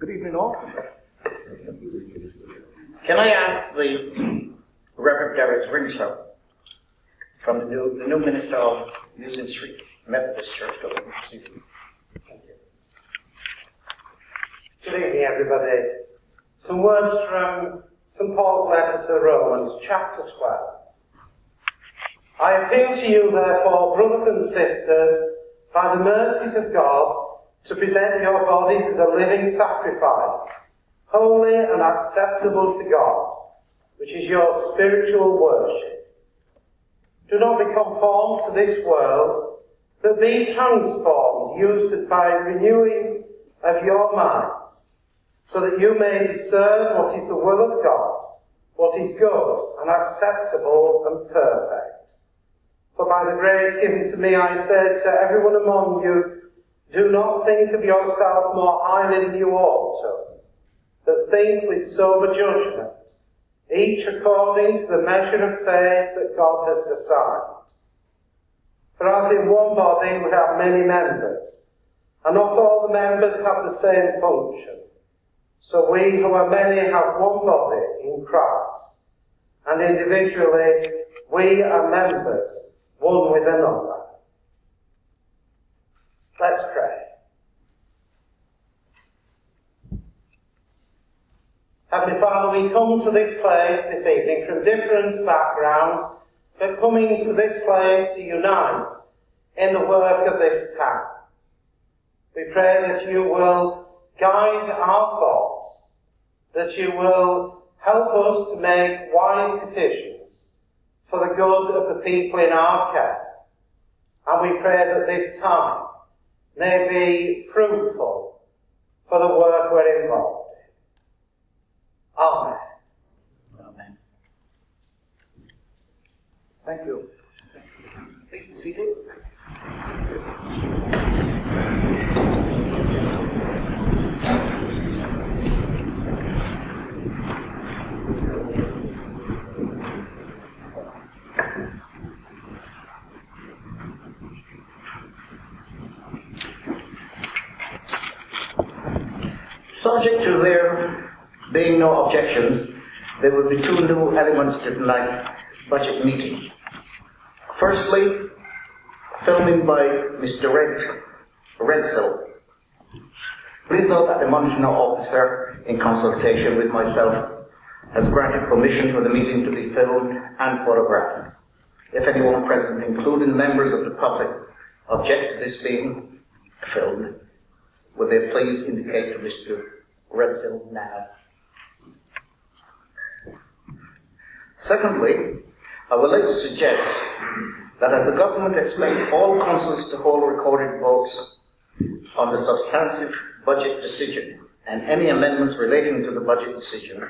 Good evening, all. Can I ask the Reverend Derek Ringshot from the new Minister of Newton Street Methodist Church to open proceedings? Thank you. Good evening, everybody. Some words from St. Paul's letter to the Romans, chapter 12. I appeal to you, therefore, brothers and sisters, by the mercies of God, to present your bodies as a living sacrifice, holy and acceptable to God, which is your spiritual worship. Do not be conformed to this world, but be transformed, used by renewing of your minds, so that you may discern what is the will of God, what is good and acceptable and perfect. For by the grace given to me, I said to everyone among you, do not think of yourself more highly than you ought to, but think with sober judgment, each according to the measure of faith that God has assigned. For as in one body we have many members, and not all the members have the same function, so we who are many have one body in Christ, and individually we are members one with another. Let's pray. Heavenly Father, we come to this place this evening from different backgrounds, but coming to this place to unite in the work of this town. We pray that you will guide our thoughts, that you will help us to make wise decisions for the good of the people in our care. And we pray that this time may be fruitful for the work we're involved in. Amen. Amen. Thank you. Please be seated. Subject to there being no objections, there will be two new elements to tonight's budget meeting. Firstly, filming by Mr. Redsell. Please note that the monitoring officer, in consultation with myself, has granted permission for the meeting to be filmed and photographed. If anyone present, including members of the public, object to this being filmed, will they please indicate to Mr. Redsell now. Secondly, I would like to suggest that as the government expects all councils to hold recorded votes on the substantive budget decision and any amendments relating to the budget decision,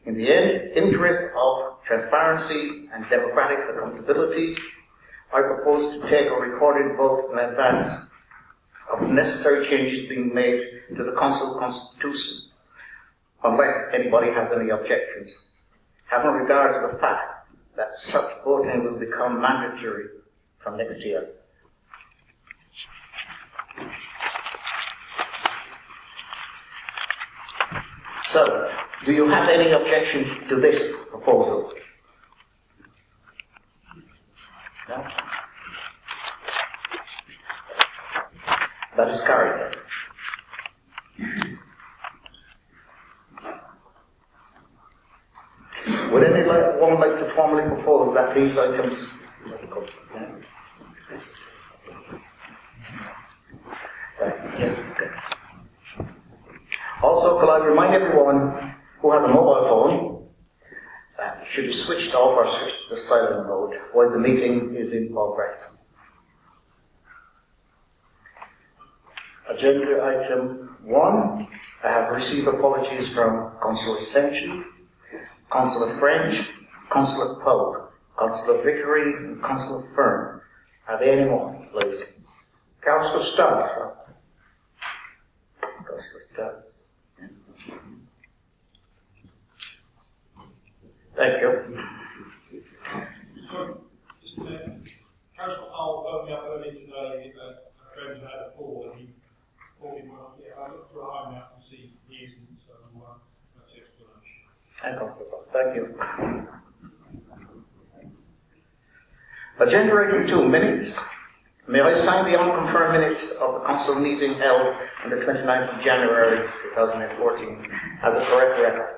in the interest of transparency and democratic accountability, I propose to take a recorded vote in advance of necessary changes being made to the council constitution, unless anybody has any objections, having regard to the fact that such voting will become mandatory from next year. So, do you have any objections to this proposal? No? That is carried. Would anyone like to formally propose that these items... Yes, okay. Also, could I remind everyone who has a mobile phone that should be switched off or switched to silent mode while the meeting is in progress. Agenda item 1, I have received apologies from Councillor Ascension, Councillor French, Councillor Pope, Councillor Vickery, and Councillor Fern. Are there any more, please? Councillor Stubbs. Councillor Stubbs. Thank you. So, just a minute. Councillor Powell phoned me up earlier today that a friend had a fall and he thought he might get. I looked behind now to see he And Councillor Cook. Thank you. Agenda item 2, minutes. May I sign the unconfirmed minutes of the council meeting held on the 29th of January 2014 as a correct record?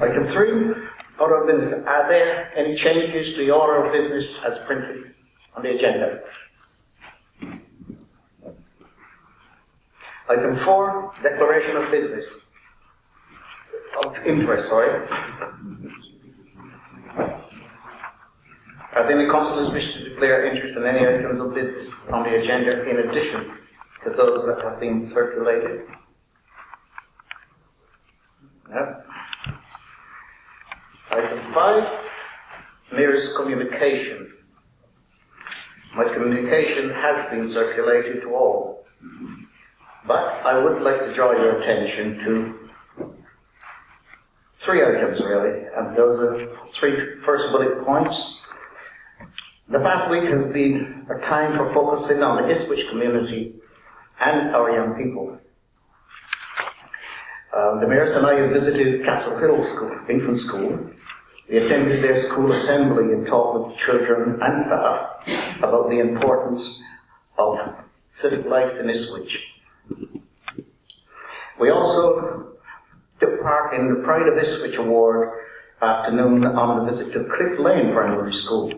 Item 3, order of business. Are there any changes to the order of business as printed on the agenda? Item 4, declaration of business. Of interest, sorry. Are there any councillors wish to declare interest in any items of business on the agenda in addition to those that have been circulated? No. Item 5, Mayor's communication. My communication has been circulated to all, but I would like to draw your attention to 3 items really, and those are 3 first bullet points. The past week has been a time for focusing on the Ipswich community and our young people. The Mayor and I have visited Castle Hill School, Infant School. We attended their school assembly and talked with children and staff about the importance of civic life in Ipswich. We also took part in the Pride of Ipswich Award afternoon on a visit to Cliff Lane Primary School,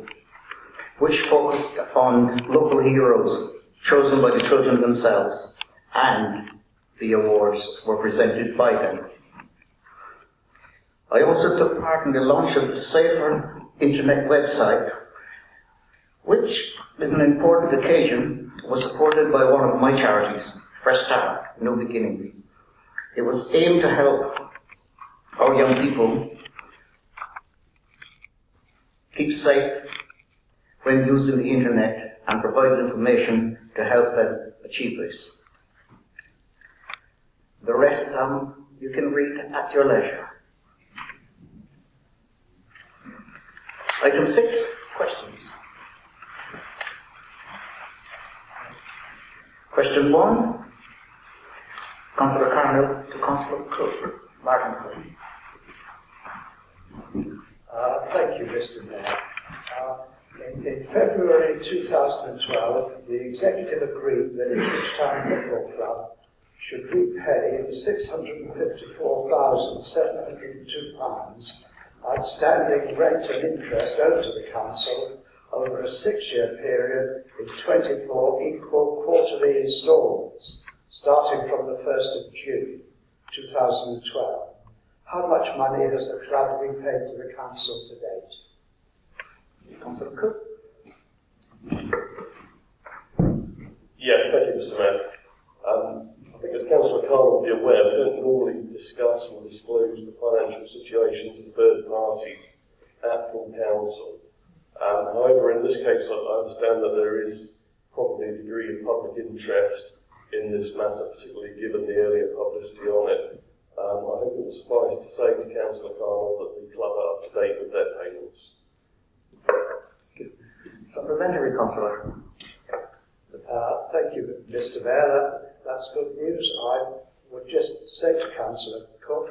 which focused on local heroes chosen by the children themselves, and the awards were presented by them. I also took part in the launch of the Safer Internet website, which is an important occasion, was supported by one of my charities, Fresh Start, New Beginnings. It was aimed to help our young people keep safe when using the internet and provides information to help them achieve this. The rest you can read at your leisure. Item 6, questions. Question 1, Councillor Carnell to Councillor Cook. Martin, please. Thank you, Mr. Mayor. In February 2012, the Executive agreed that Ipswich Town Football Club should repay the £654,702 outstanding rent and interest owed to the Council over a 6-year period in 24 equal quarterly instalments, starting from the 1st of June 2012. How much money has the club repaid to the Council to date? Councillor Cook. Yes, thank you, Mr. Mayor. I think as Councillor Carr will be aware, we don't normally discuss or disclose the financial situations of third parties at full council. However, in this case, I understand that there is probably a degree of public interest in this matter, particularly given the earlier publicity on it. I think it will suffice to say to Councillor Carnell that the club are up to date with their payments. Supplementary, Councillor. Thank you, Mr. Mayor. That's good news. I would just say to Councillor Cook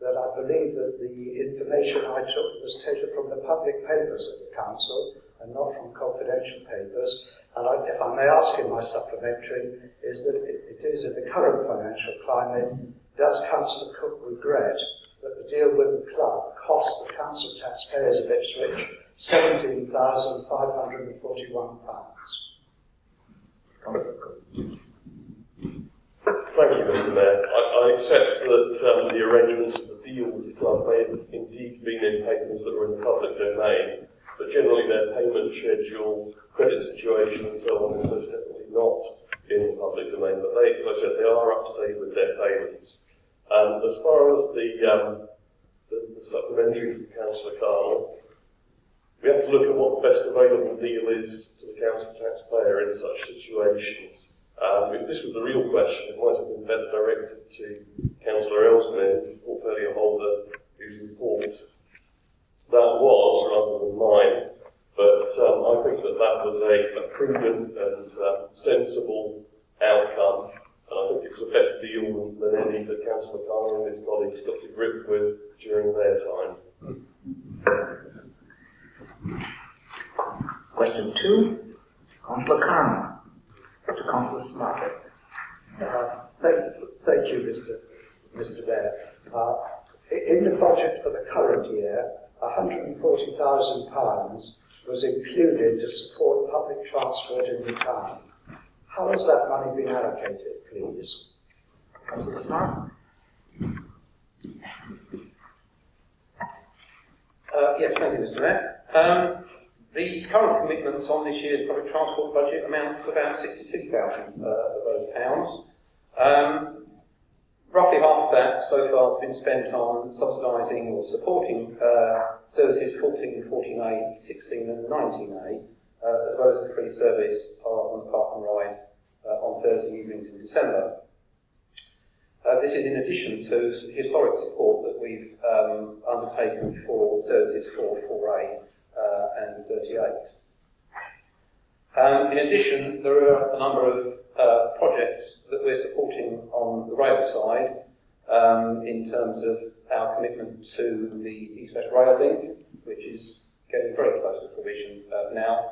that I believe that the information I took was taken from the public papers of the Council and not from confidential papers. And if I may ask in my supplementary, is that it is in the current financial climate, does Councillor Cook regret that the deal with the club costs the council taxpayers of Ipswich £17,541. Thank you, Mr. Mayor. I accept that the arrangements of the deal with the club may have indeed been in papers that were in the public domain, but generally their payment schedule, credit situation and so on is most definitely not in the public domain, but they, as I said, they are up to date with their payments. As far as the supplementary from Councillor Carnell, we have to look at what the best available deal is to the council taxpayer in such situations. If this was the real question, it might have been better directed to Councillor Ellesmere, who's the portfolio holder, whose report that was, rather than mine. But I think that was a prudent and sensible outcome, and I think it was a better deal than any that Councillor Carnell and his colleagues got to grip with during their time. Question 2, Councillor Carnell. To Councillor Smart. Thank you, Mr. Mayor. In the budget for the current year, £140,000 was included to support public transport in the town. How has that money been allocated, please? Councillor Smart. Yes, thank you, Mr. Mayor. The current commitments on this year's public transport budget amount to about £62,000 of those pounds. Roughly half of that so far has been spent on subsidising or supporting services 14, 14A, 16 and 19A, as well as the free service on the Park and Ride on Thursday evenings in December. This is in addition to historic support that we've undertaken for services 4, 4A and 38. In addition, there are a number of projects that we're supporting on the rail side in terms of our commitment to the East-West Rail Link, which is getting very close to provision now.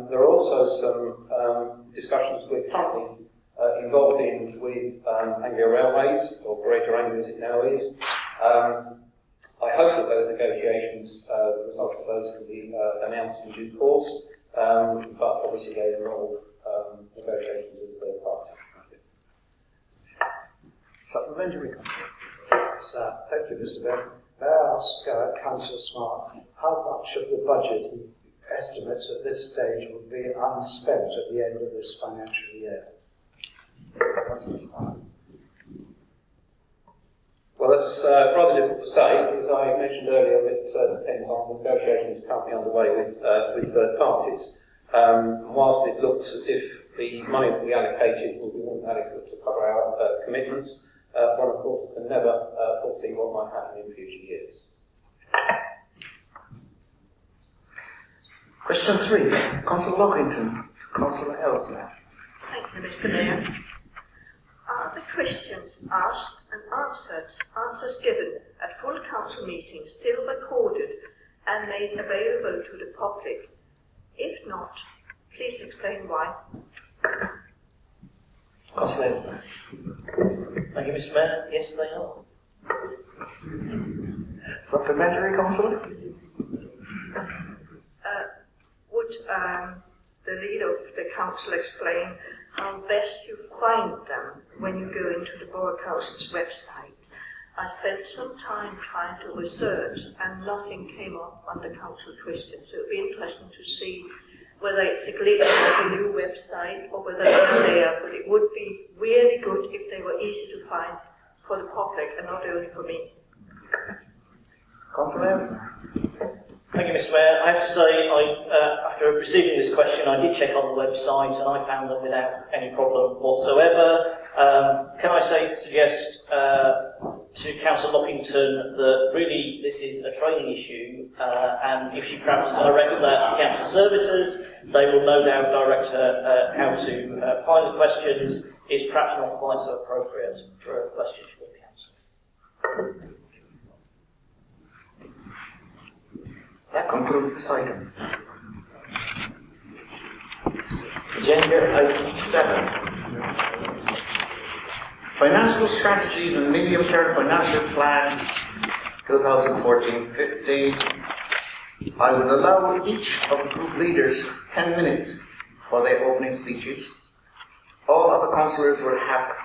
There are also some discussions we're currently involved in with Anglia Railways, or Greater Anglia as it now is. I hope that those negotiations, the results of those can be announced in due course, but obviously they involve negotiations with third parties. Supplementary. Thank you, Mr. Mayor. May I ask Councillor Smart how much of the budget he estimates at this stage will be unspent at the end of this financial year? Well, that's rather difficult to say, because I mentioned earlier that it depends on the negotiations currently underway with third parties. Whilst it looks as if the money that we allocated will be more than adequate to cover our commitments, one of course can never foresee what might happen in future years. Question 3, Councillor Lockington, Councillor Ellesmere. Thank you, Mr. Mayor. Are the questions asked and answers given at full council meetings still recorded and made available to the public? If not, please explain why. Councillor Ellesmere. Thank you, Mr. Mayor. Yes, they are. Supplementary, Councillor? Would the leader of the council explain how best you find them when you go into the Borough Council's website? I spent some time trying to research and nothing came up on the council questions. So it would be interesting to see whether it's a glitch of the new website or whether they're there, but it would be really good if they were easy to find for the public and not only for me. Councillor Ellesmere. Thank you, Mr. Mayor. I have to say, after receiving this question, I did check on the website and I found them without any problem whatsoever. Can I suggest to Councillor Lockington that really this is a training issue, and if she perhaps directs that to Council Services, they will no doubt direct her how to find the questions. It's perhaps not quite so appropriate for a question for the Council. That concludes this item. Agenda item 7. Financial strategies and medium-term financial plan 2014-15. I would allow each of the group leaders 10 minutes for their opening speeches. All other councillors will have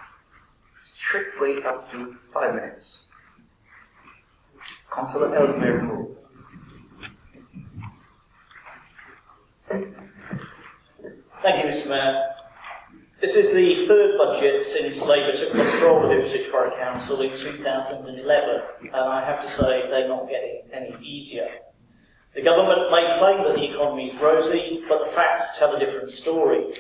strictly up to 5 minutes. Councillor Ellesmere move. Thank you, Mr. Mayor. This is the third budget since Labour took control of Ipswich Borough Council in 2011, and I have to say they're not getting any easier. The government may claim that the economy is rosy, but the facts tell a different story.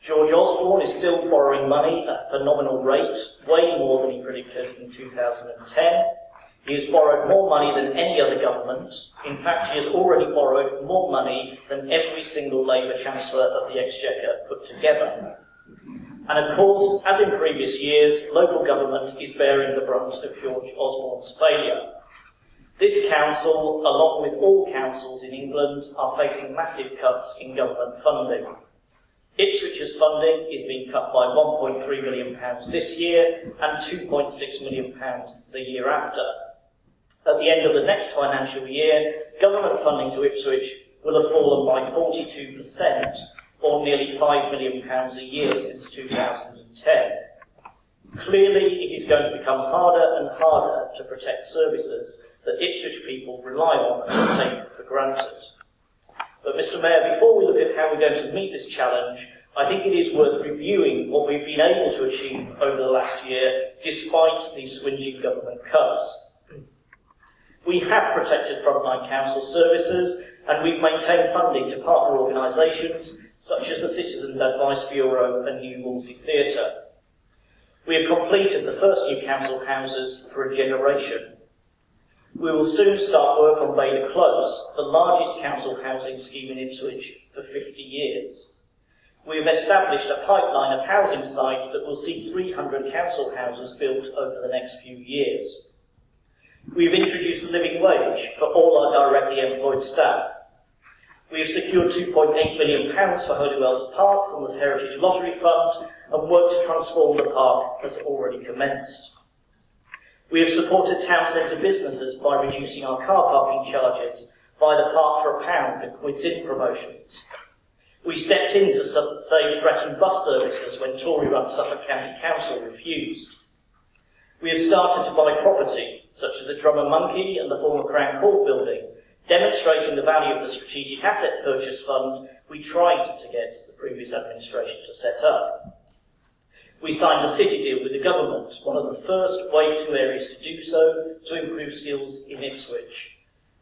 George Osborne is still borrowing money at a phenomenal rate, way more than he predicted in 2010. He has borrowed more money than any other government. In fact, he has already borrowed more money than every single Labour Chancellor of the Exchequer put together. And of course, as in previous years, local government is bearing the brunt of George Osborne's failure. This council, along with all councils in England, are facing massive cuts in government funding. Ipswich's funding is being cut by £1.3 million this year and £2.6 million the year after. At the end of the next financial year, government funding to Ipswich will have fallen by 42%, or nearly £5 million a year since 2010. Clearly, it is going to become harder and harder to protect services that Ipswich people rely on and take for granted. But Mr. Mayor, before we look at how we're going to meet this challenge, I think it is worth reviewing what we've been able to achieve over the last year, despite these swingeing government cuts. We have protected frontline council services, and we've maintained funding to partner organisations such as the Citizens Advice Bureau and New Wolsey Theatre. We have completed the first new council houses for a generation. We will soon start work on Bader Close, the largest council housing scheme in Ipswich for 50 years. We have established a pipeline of housing sites that will see 300 council houses built over the next few years. We have introduced a living wage for all our directly employed staff. We have secured £2.8 million for Holywell's Park from the Heritage Lottery Fund, and work to transform the park has already commenced. We have supported town centre businesses by reducing our car parking charges via the Park for £1 and Quids In promotions. We stepped in to save threatened bus services when Tory-run Suffolk County Council refused. We have started to buy property, such as the Drum and Monkey and the former Crown Court building, demonstrating the value of the Strategic Asset Purchase Fund we tried to get the previous administration to set up. We signed a city deal with the government, one of the first Wave 2 areas to do so, to improve skills in Ipswich.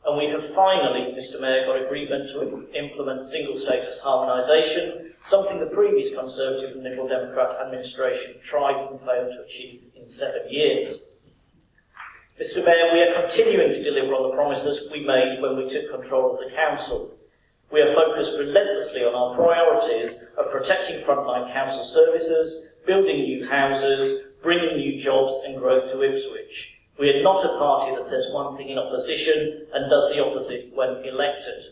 And we have finally, Mr. Mayor, got agreement to implement single status harmonisation, something the previous Conservative and Liberal Democrat administration tried and failed to achieve in 7 years. Mr. Mayor, we are continuing to deliver on the promises we made when we took control of the council. We are focused relentlessly on our priorities of protecting frontline council services, building new houses, bringing new jobs and growth to Ipswich. We are not a party that says one thing in opposition and does the opposite when elected.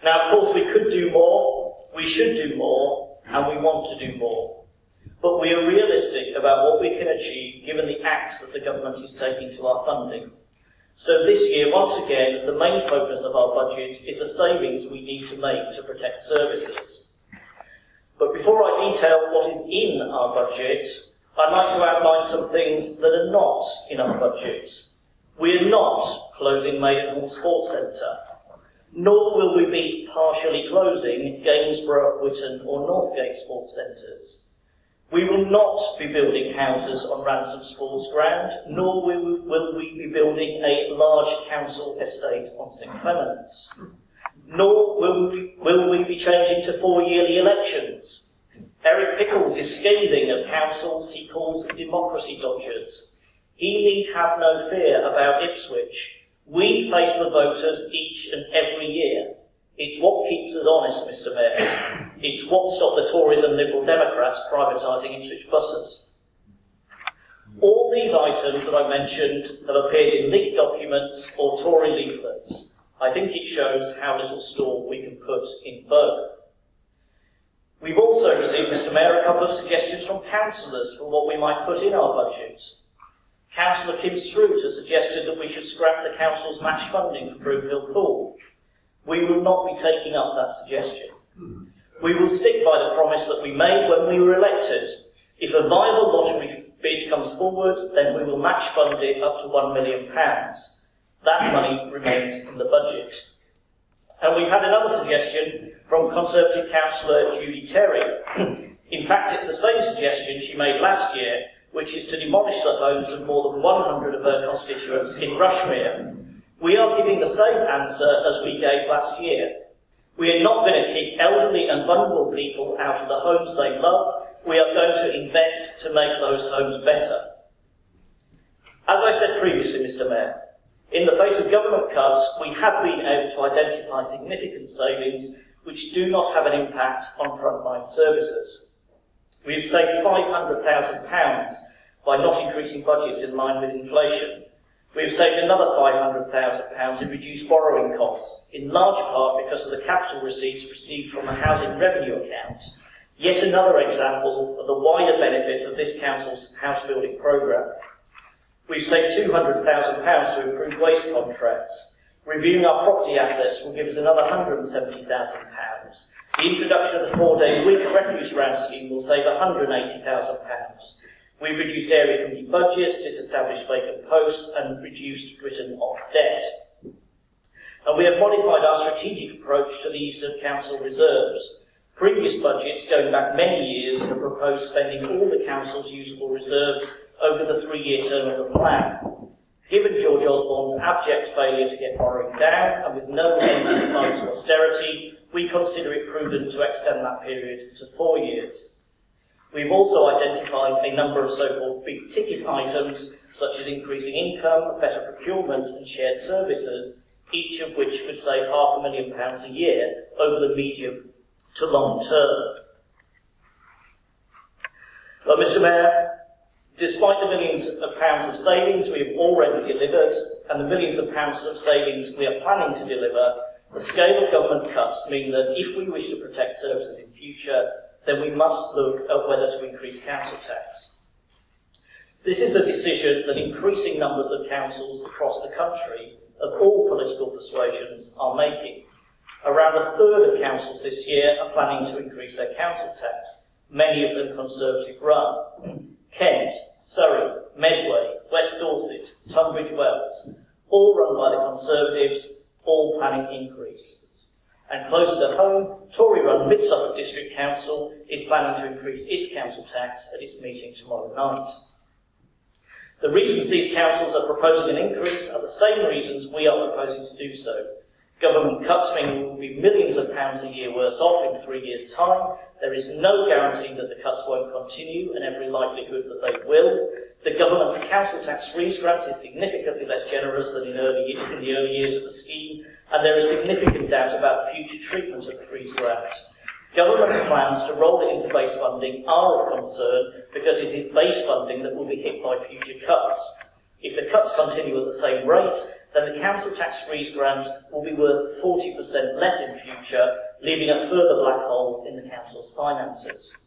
Now, of course, we could do more, we should do more, and we want to do more. But we are realistic about what we can achieve given the acts that the government is taking to our funding. So this year, once again, the main focus of our budget is the savings we need to make to protect services. But before I detail what is in our budget, I'd like to outline some things that are not in our budget. We are not closing Maidenhall Sports Centre, nor will we be partially closing Gainsborough, Whitton or Northgate Sports Centres. We will not be building houses on Ransom Sports Ground, nor will we be building a large council estate on St Clement's. Nor will we be changing to 4-yearly elections. Eric Pickles is scathing of councils he calls democracy dodgers. He need have no fear about Ipswich. We face the voters each and every year. It's what keeps us honest, Mr. Mayor. It's what stopped the Tories and Liberal Democrats privatising Ipswich buses. All these items that I mentioned have appeared in leaked documents or Tory leaflets. I think it shows how little store we can put in both. We've also received, Mr. Mayor, a couple of suggestions from councillors for what we might put in our budget. Councillor Kim Strout has suggested that we should scrap the council's match funding for Broomhill Pool. We will not be taking up that suggestion. We will stick by the promise that we made when we were elected. If a viable lottery bid comes forward, then we will match fund it up to £1 million. That money remains in the budget. And we've had another suggestion from Conservative councillor Judy Terry. In fact, it's the same suggestion she made last year, which is to demolish the homes of more than 100 of her constituents in Rushmere. We are giving the same answer as we gave last year. We are not going to kick elderly and vulnerable people out of the homes they love. We are going to invest to make those homes better. As I said previously, Mr. Mayor, in the face of government cuts, we have been able to identify significant savings which do not have an impact on frontline services. We have saved £500,000 by not increasing budgets in line with inflation. We have saved another £500,000 in reduced borrowing costs, in large part because of the capital receipts received from the housing revenue account. Yet another example of the wider benefits of this council's house building programme. We've saved £200,000 to improve waste contracts. Reviewing our property assets will give us another £170,000. The introduction of the 4-day week refuse round scheme will save £180,000. We've reduced area committee budgets, disestablished vacant posts and reduced written-off debt. And we have modified our strategic approach to the use of council reserves. Previous budgets, going back many years, have proposed spending all the council's usable reserves over the 3-year term of the plan. Given George Osborne's abject failure to get borrowing down, and with no end in sight to austerity, we consider it prudent to extend that period to 4 years. We've also identified a number of so-called big-ticket items, such as increasing income, better procurement and shared services, each of which could save £500,000 a year over the medium to long term. But, Mr. Mayor, despite the millions of pounds of savings we have already delivered, and the millions of pounds of savings we are planning to deliver, the scale of government cuts mean that if we wish to protect services in future, then we must look at whether to increase council tax. This is a decision that increasing numbers of councils across the country, of all political persuasions, are making. Around a third of councils this year are planning to increase their council tax, many of them Conservative run. Kent, Surrey, Medway, West Dorset, Tunbridge Wells, all run by the Conservatives, all planning increases. And closer to home, Tory-run Mid-Suffolk District Council is planning to increase its council tax at its meeting tomorrow night. The reasons these councils are proposing an increase are the same reasons we are proposing to do so. Government cuts mean we will be millions of pounds a year worse off in 3 years' time. There is no guarantee that the cuts won't continue, and every likelihood that they will. The government's council tax freeze grant is significantly less generous than in the early years of the scheme, and there is significant doubt about future treatment of the freeze grant. Government plans to roll it into base funding are of concern because it is base funding that will be hit by future cuts. If the cuts continue at the same rate, then the council tax freeze grant will be worth 40% less in future, leaving a further black hole in the council's finances.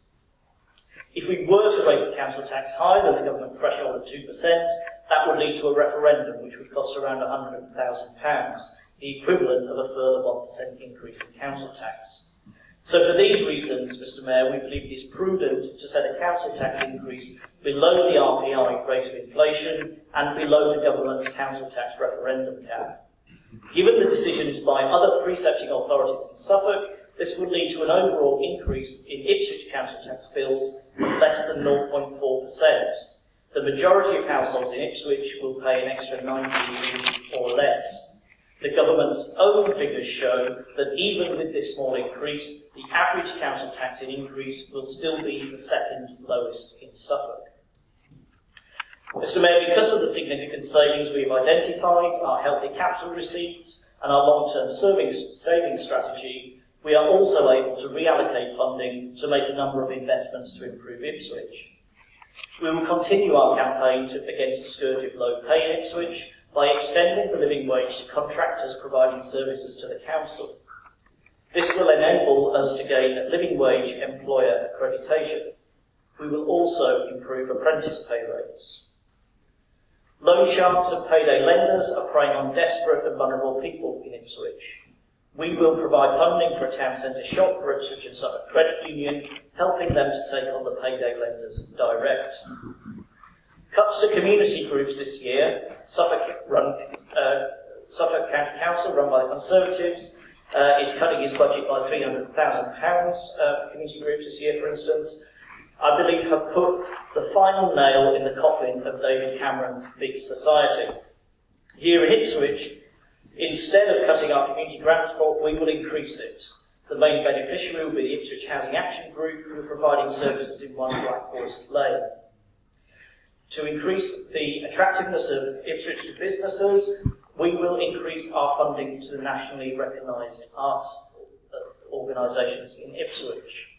If we were to raise the council tax higher than the government threshold of 2%, that would lead to a referendum which would cost around £100,000, the equivalent of a further 1% increase in council tax. So for these reasons, Mr. Mayor, we believe it is prudent to set a council tax increase below the RPI rate of inflation and below the government's council tax referendum cap. Given the decisions by other precepting authorities in Suffolk, this would lead to an overall increase in Ipswich council tax bills of less than 0.4%. The majority of households in Ipswich will pay an extra £90 or less. The government's own figures show that even with this small increase, the average council tax increase will still be the second lowest in Suffolk. Mr. Mayor, because of the significant savings we have identified, our healthy capital receipts and our long-term savings strategy, we are also able to reallocate funding to make a number of investments to improve Ipswich. We will continue our campaign against the scourge of low pay in Ipswich by extending the living wage to contractors providing services to the council. This will enable us to gain living wage employer accreditation. We will also improve apprentice pay rates. Loan sharks and payday lenders are preying on desperate and vulnerable people in Ipswich. We will provide funding for a town centre shop for Ipswich and Suffolk Credit Union, helping them to take on the payday lenders direct. Cuts to community groups this year. Suffolk County Council, run by the Conservatives, is cutting its budget by £300,000 for community groups this year, for instance. I believe have put the final nail in the coffin of David Cameron's Big Society. Here in Ipswich, instead of cutting our community grants pot, we will increase it. The main beneficiary will be the Ipswich Housing Action Group, who are providing services in 1 Black Horse Lane. To increase the attractiveness of Ipswich to businesses, we will increase our funding to the nationally recognised arts organisations in Ipswich.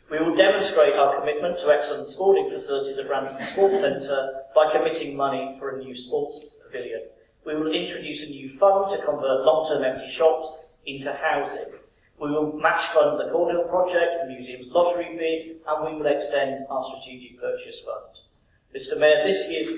We will demonstrate our commitment to excellent sporting facilities at Ransom Sports Centre by committing money for a new sports pavilion. We will introduce a new fund to convert long-term empty shops into housing. We will match fund the Cornhill project, the museum's lottery bid, and we will extend our strategic purchase fund. Mr. Mayor, this year's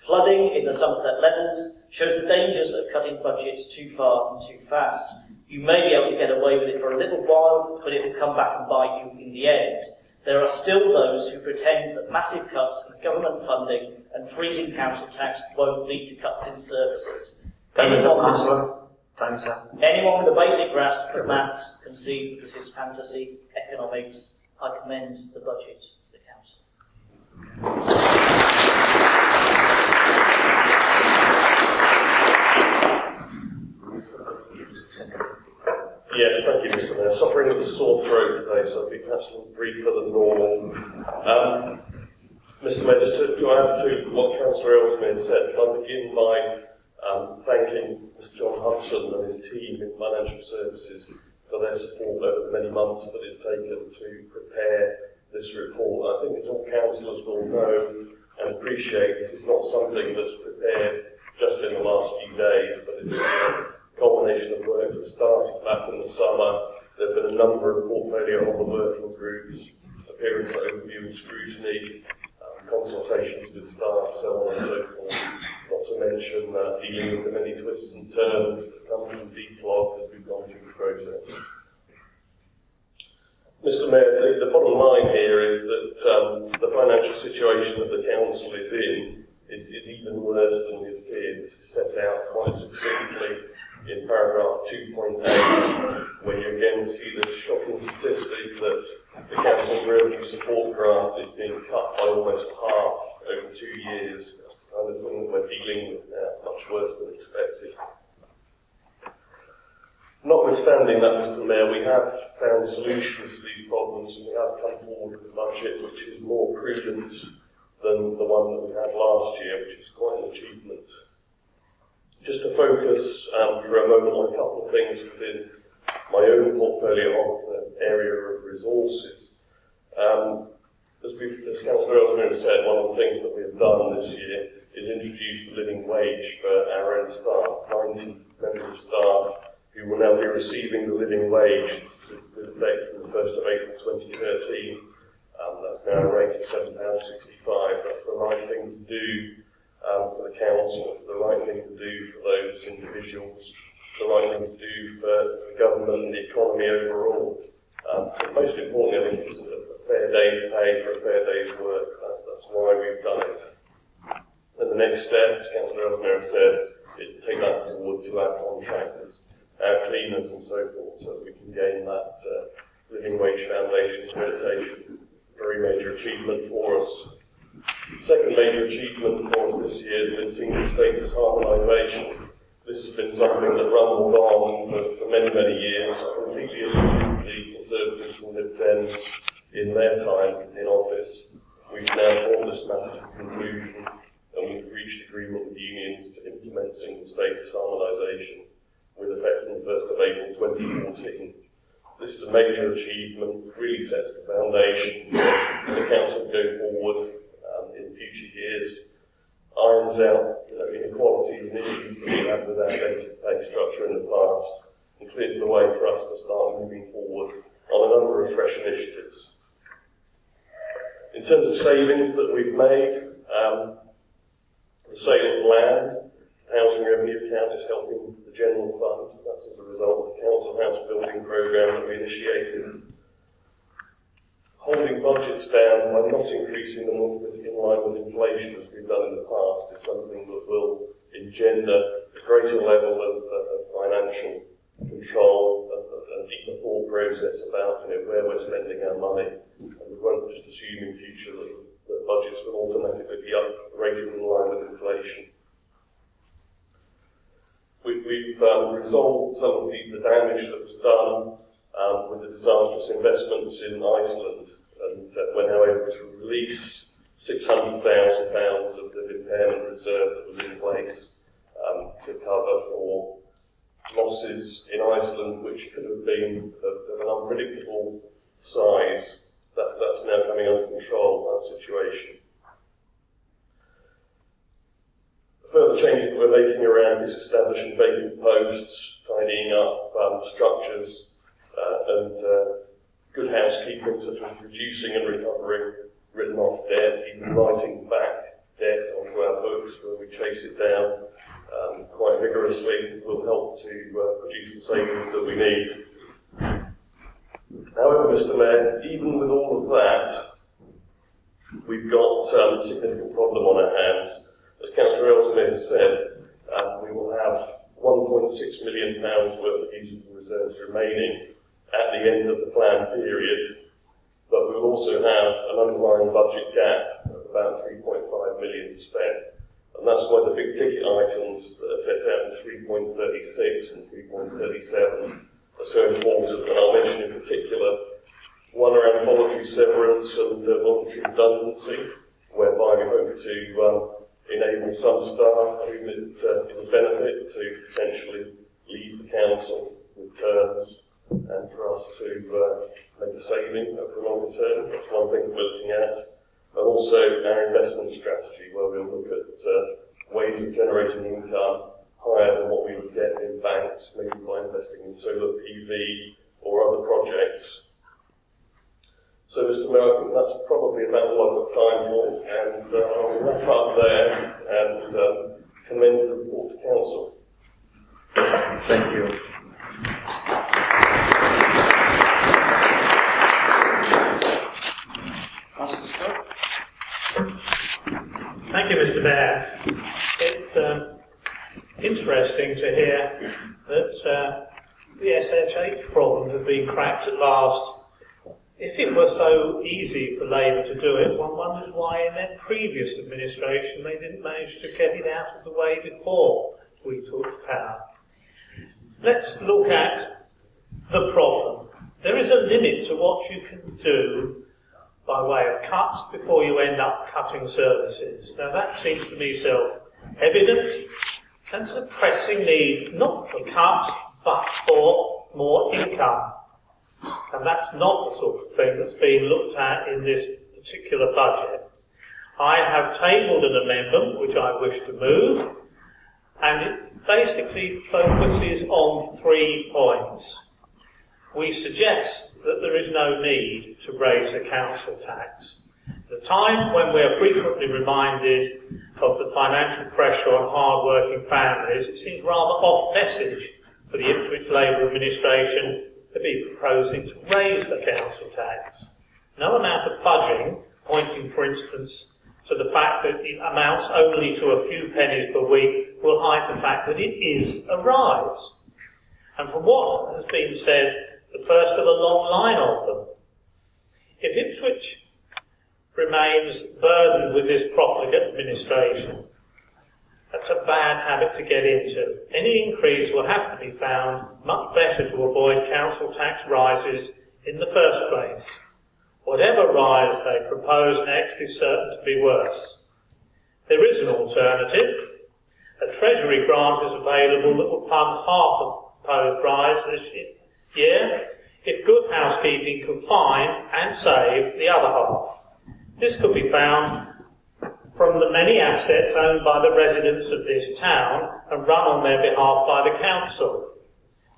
flooding in the Somerset levels shows the dangers of cutting budgets too far and too fast. You may be able to get away with it for a little while, but it will come back and bite you in the end. There are still those who pretend that massive cuts in government funding and freezing council tax won't lead to cuts in services. Anyone with a basic grasp of maths can see this is fantasy economics. I commend the budget to the council. Yes, thank you, Mr. Mayor. Suffering with a sore throat today, so I'll be perhaps a little briefer than normal. Mr. Mayor, just to add to what Councillor Ellesmere said, I'll begin by thanking Mr. John Hudson and his team in financial services for their support over the many months that it's taken to prepare this report. I think as all councillors will know and appreciate, this is not something that's prepared just in the last few days, but it's a combination of work that started back in the summer. There have been a number of portfolio holder working groups, appearance overview and scrutiny, consultations with staff, so on and so forth. Not to mention dealing with the many twists and turns that come from declog as we've gone through the process. Mr. Mayor, the bottom line here is that the financial situation that the council is in is even worse than we had feared. This is set out quite succinctly in paragraph 2.8, where you again see this shocking statistic that the council's revenue support grant is being cut by almost half over 2 years. That's the kind of thing that we're dealing with now, much worse than expected. Notwithstanding that, Mr. Mayor, we have found solutions to these problems, and we have come forward with a budget which is more prudent than the one that we had last year, which is quite an achievement. Just to focus for a moment on a couple of things within my own portfolio of the area of resources. As Councillor Ellesmere said, one of the things that we have done this year is introduce the living wage for our own staff, 90 members of staff who will now be receiving the living wage with effect from the 1st of April 2013. That's now a rate of £7.65. That's the right thing to do for the council. It's the right thing to do for those individuals. It's the right thing to do for government and the economy overall. But most importantly, I think it's a fair day's pay for a fair day's work. That's why we've done it. And the next step, as Councillor Ellesmere said, is to take that forward to our contractors, our cleaners and so forth, so that we can gain that Living Wage Foundation accreditation. Very major achievement for us. Second major achievement for us this year has been single status harmonisation. This has been something that rumbled on for many, many years, completely alluded to the Conservatives and Lib Dems in their time in office. We've now brought this matter to conclusion, and we've reached agreement with unions to implement single status harmonisation with effect from the 1st of April 2014. This is a major achievement, really sets the foundation for the council to go forward in future years, irons out inequalities and issues that we had with our basic pay structure in the past, and clears the way for us to start moving forward on a number of fresh initiatives. In terms of savings that we've made, The sale of land, the housing revenue account is helping the general fund. That's as a result of the council house building programme that we initiated. Holding budgets down by not increasing them in line with inflation as we've done in the past is something that will engender a greater level of financial control and deeper thought process about where we're spending our money. And we won't just assume in future that budgets will automatically be rated in line with inflation. We've resolved some of the damage that was done with the disastrous investments in Iceland, and we're now able to release £600,000 of the impairment reserve that was in place to cover for losses in Iceland which could have been of an unpredictable size. That's now coming under control, that situation. Further changes that we're making around disestablishing vacant posts, tidying up structures, and good housekeeping, such as reducing and recovering written off debt, even writing back debt onto our books where we chase it down quite vigorously, will help to produce the savings that we need. However, Mr. Mayor, even with all of that, we've got a significant problem on our hands. As Councillor Ellesmere has said, we will have £1.6 million worth of usable reserves remaining at the end of the planned period, but we will also have an underlying budget gap of about £3.5 million to spend. And that's why the big ticket items that are set out in 3.36 and 3.37 are so important. And I'll mention in particular one around voluntary severance and voluntary redundancy, whereby we hope to enable some staff whom it is a benefit to potentially leave the council with terms, and for us to make a saving over the longer term. That's one thing that we're looking at. And also our investment strategy, where we'll look at ways of generating income higher than what we would get in banks, maybe by investing in solar PV or other projects. So, Mr. Mayor, I think that's probably about all I've got time for, and I'll wrap up there and commend the report to Council. Thank you. Thank you, Mr. Mayor. It's interesting to hear that the SHH problem has been cracked at last. If it were so easy for Labour to do it, one wonders why in their previous administration they didn't manage to get it out of the way before we took power. Let's look at the problem. There is a limit to what you can do by way of cuts before you end up cutting services. Now that seems to me self-evident, and there's a pressing need not for cuts but for more income. And that's not the sort of thing that's being looked at in this particular budget. I have tabled an amendment which I wish to move, and it basically focuses on 3 points. We suggest that there is no need to raise the council tax. At a time when we are frequently reminded of the financial pressure on hard-working families, it seems rather off-message for the Ipswich Labour administration to be proposing to raise the council tax. No amount of fudging, pointing for instance to the fact that it amounts only to a few pennies per week, will hide the fact that it is a rise. And from what has been said, the first of a long line of them. If Ipswich remains burdened with this profligate administration, that's a bad habit to get into. Any increase will have to be found much better to avoid council tax rises in the first place. Whatever rise they propose next is certain to be worse. There is an alternative. A Treasury grant is available that will fund half of the proposed rise this year, if good housekeeping can find and save the other half. This could be found from the many assets owned by the residents of this town and run on their behalf by the council.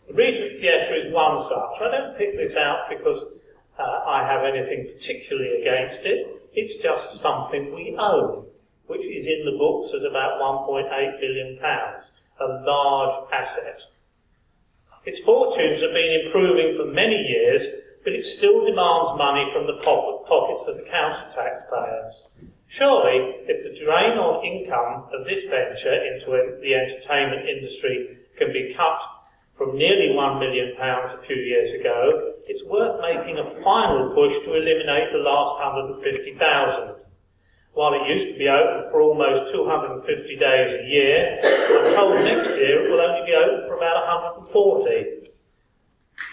The Regent Theatre is one such. I don't pick this out because I have anything particularly against it. It's just something we own. which is in the books at about £1.8 billion, a large asset. Its fortunes have been improving for many years, but it still demands money from the pockets of the council taxpayers. Surely, if the drain on income of this venture into the entertainment industry can be cut from nearly £1 million a few years ago, it's worth making a final push to eliminate the last 150,000. While it used to be open for almost 250 days a year, I'm told next year it will only be open for about 140.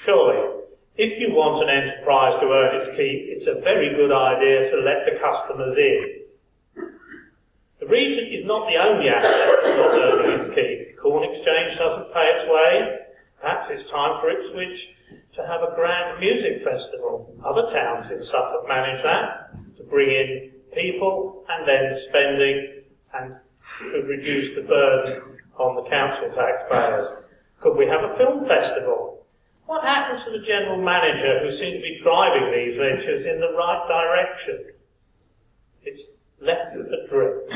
Surely, if you want an enterprise to earn its keep, it's a very good idea to let the customers in. The region is not the only asset that's not earning its keep. The Corn Exchange doesn't pay its way. Perhaps it's time for Ipswich to have a grand music festival. Other towns in Suffolk manage that, to bring in people and then spending and to reduce the burden on the council taxpayers. Could we have a film festival? What happened to the general manager who seemed to be driving these ventures in the right direction? It's left adrift.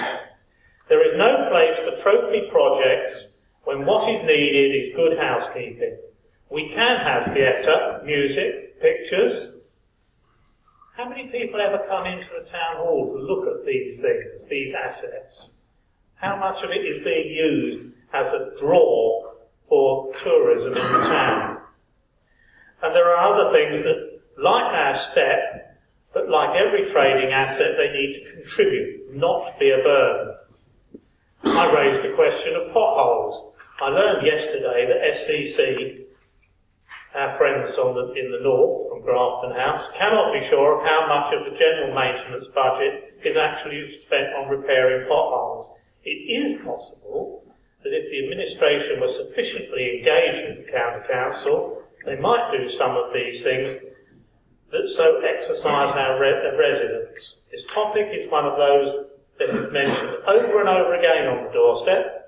There is no place for trophy projects when what is needed is good housekeeping. We can have theatre, music, pictures. How many people ever come into the town hall to look at these things, these assets? How much of it is being used as a draw for tourism in the town? And there are other things that, like our step, but like every trading asset, they need to contribute, not be a burden. I raised the question of potholes. I learned yesterday that SCC, our friends in the north from Grafton House, cannot be sure of how much of the general maintenance budget is actually spent on repairing potholes. It is possible that if the administration were sufficiently engaged with the county council, they might do some of these things that so exercise our residents. This topic is one of those that is mentioned over and over again on the doorstep.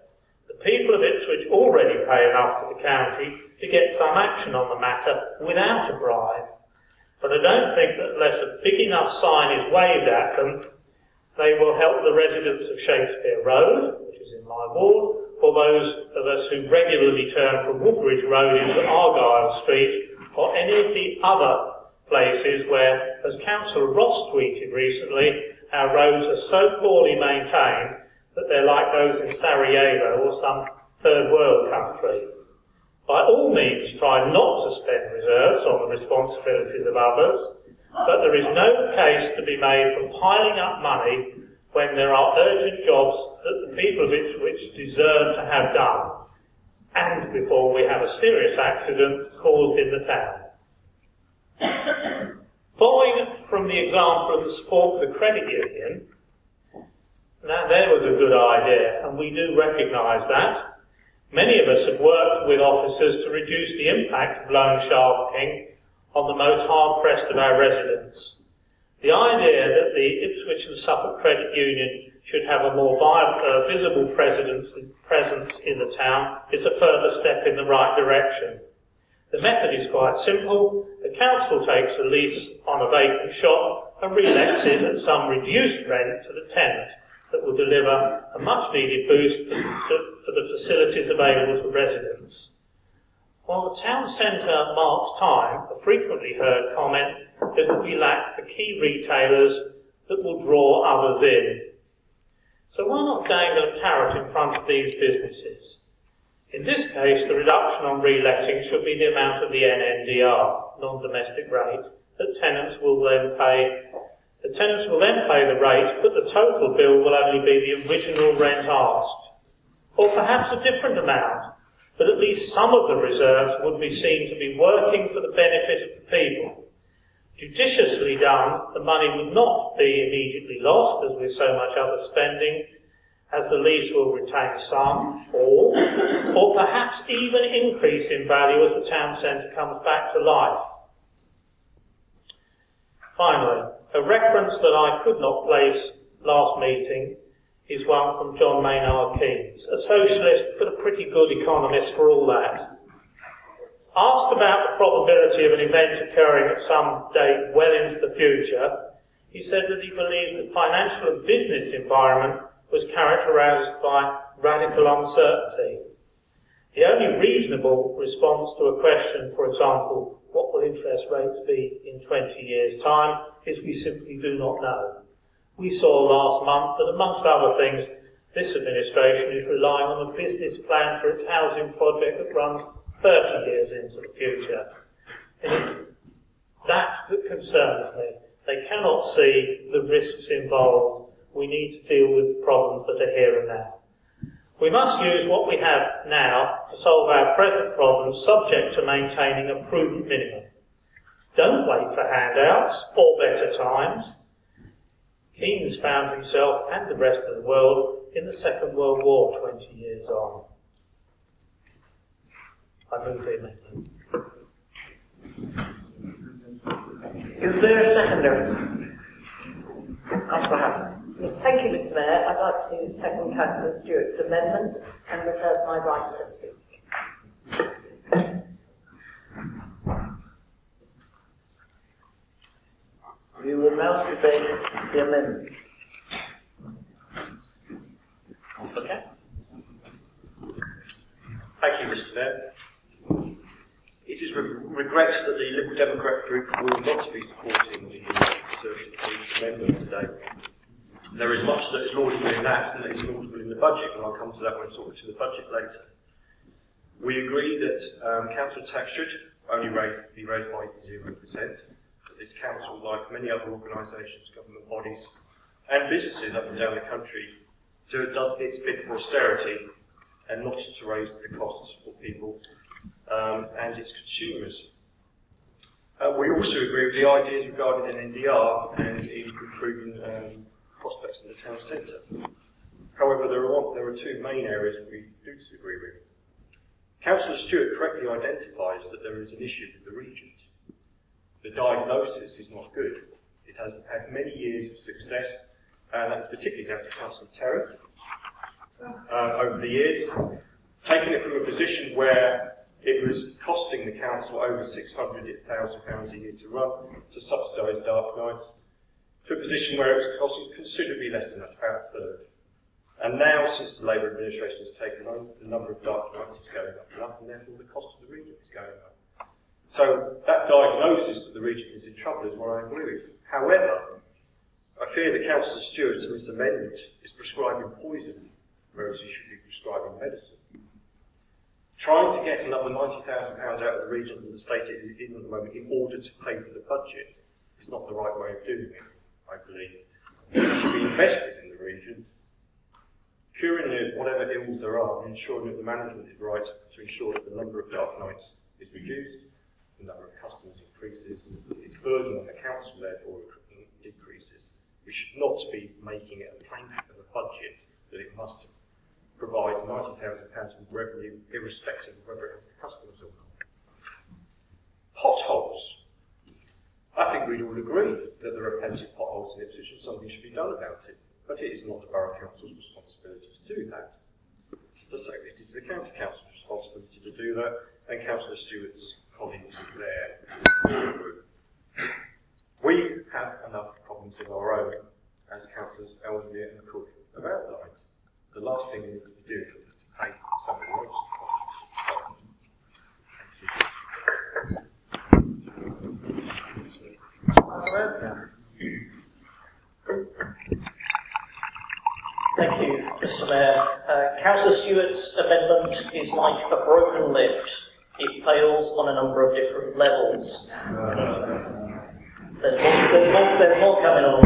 The people of Ipswich already pay enough to the county to get some action on the matter without a bribe. But I don't think that unless a big enough sign is waved at them, they will help the residents of Shakespeare Road, which is in my ward, or those of us who regularly turn from Woodbridge Road into Argyle Street, or any of the other places where, as Councillor Ross tweeted recently, our roads are so poorly maintained that they're like those in Sarajevo or some third world country. By all means, try not to spend reserves on the responsibilities of others, but there is no case to be made for piling up money when there are urgent jobs that the people of Ipswich deserve to have done, and before we have a serious accident caused in the town. Following from the example of the support for the credit union, now there was a good idea, and we do recognise that. Many of us have worked with officers to reduce the impact of loan sharking on the most hard-pressed of our residents. The idea that the Ipswich and Suffolk Credit Union should have a more visible presence in the town is a further step in the right direction. The method is quite simple. The council takes a lease on a vacant shop and relets it at some reduced rent to the tenant that will deliver a much-needed boost for the facilities available to residents. While the town centre marks time, a frequently heard comment is that we lack the key retailers that will draw others in. So why not dangle a carrot in front of these businesses? In this case, the reduction on reletting should be the amount of the NNDR, non-domestic rate, that tenants will then pay. The tenants will then pay the rate, but the total bill will only be the original rent asked. Or perhaps a different amount, but at least some of the reserves would be seen to be working for the benefit of the people. Judiciously done, the money would not be immediately lost, as with so much other spending, as the lease will retain some, or perhaps even increase in value as the town centre comes back to life. Finally, a reference that I could not place last meeting is one from John Maynard Keynes, a socialist but a pretty good economist for all that. Asked about the probability of an event occurring at some date well into the future, he said that he believed the financial and business environment was characterised by radical uncertainty. The only reasonable response to a question, for example, what will interest rates be in 20 years' time, is we simply do not know. We saw last month that, amongst other things, this administration is relying on a business plan for its housing project that runs 30 years into the future. And it's that concerns me. They cannot see the risks involved. We need to deal with problems that are here and now. We must use what we have now to solve our present problems, subject to maintaining a prudent minimum. Don't wait for handouts or better times. Keynes found himself and the rest of the world in the Second World War 20 years on. I move the amendment. Is there a seconder? Councillor Hassan. Yes, thank you, Mr. Mayor. I'd like to second Councillor Stewart's amendment and reserve my right to speak. We will now debate the amendment. Okay. Thank you, Mr. Mayor. It is regret that the Liberal Democrat group will not be supporting the Conservative amendment today. There is much that is laudable in that and that is laudable in the budget, and I'll come to that when I talk to the budget later. We agree that council tax should only be raised by 0%. This council, like many other organisations, government bodies and businesses up and down the country, does its bit for austerity and not to raise the costs for people and its consumers. We also agree with the ideas regarding an NDR and improving prospects in the town centre. However, there are two main areas we do disagree with. Councillor Stewart correctly identifies that there is an issue with the Regent. The diagnosis is not good. It has had many years of success, and that's particularly down to Councillor Terry over the years, taking it from a position where it was costing the council over £600,000 a year to run, to subsidise dark nights, to a position where it was costing considerably less than that, about a third. And now, since the Labour administration has taken on, the number of dark nights is going up, and therefore the cost of the Regent is going up. So that diagnosis that the Regent is in trouble is what I agree with. However, I fear that Councillor Stewart in this amendment is prescribing poison, whereas he should be prescribing medicine. Trying to get another £90,000 out of the Regent and the state it is in at the moment in order to pay for the budget is not the right way of doing it, I believe. It should be invested in the Regent, curing whatever ills there are, and ensuring that the management is right to ensure that the number of dark nights is reduced, the number of customers increases, its burden on the council therefore decreases. We should not be making it a plank of a budget that it must provide £90,000 of revenue irrespective of whether it has customers or not. Potholes. I think we'd all agree that there are plenty of potholes in Ipswich and something should be done about it. But it is not the Borough Council's responsibility to do that. It is the County Council's responsibility to do that, and Councillor Stewart's colleagues there. We have enough problems of our own, as Councillors Ellesmere and Cook have outlined. The last thing we need to be doing is to pay somebody else's problems. Thank you, Mr. Mayor. Councillor Stewart's amendment is like a broken lift. It fails on a number of different levels. There's more coming on.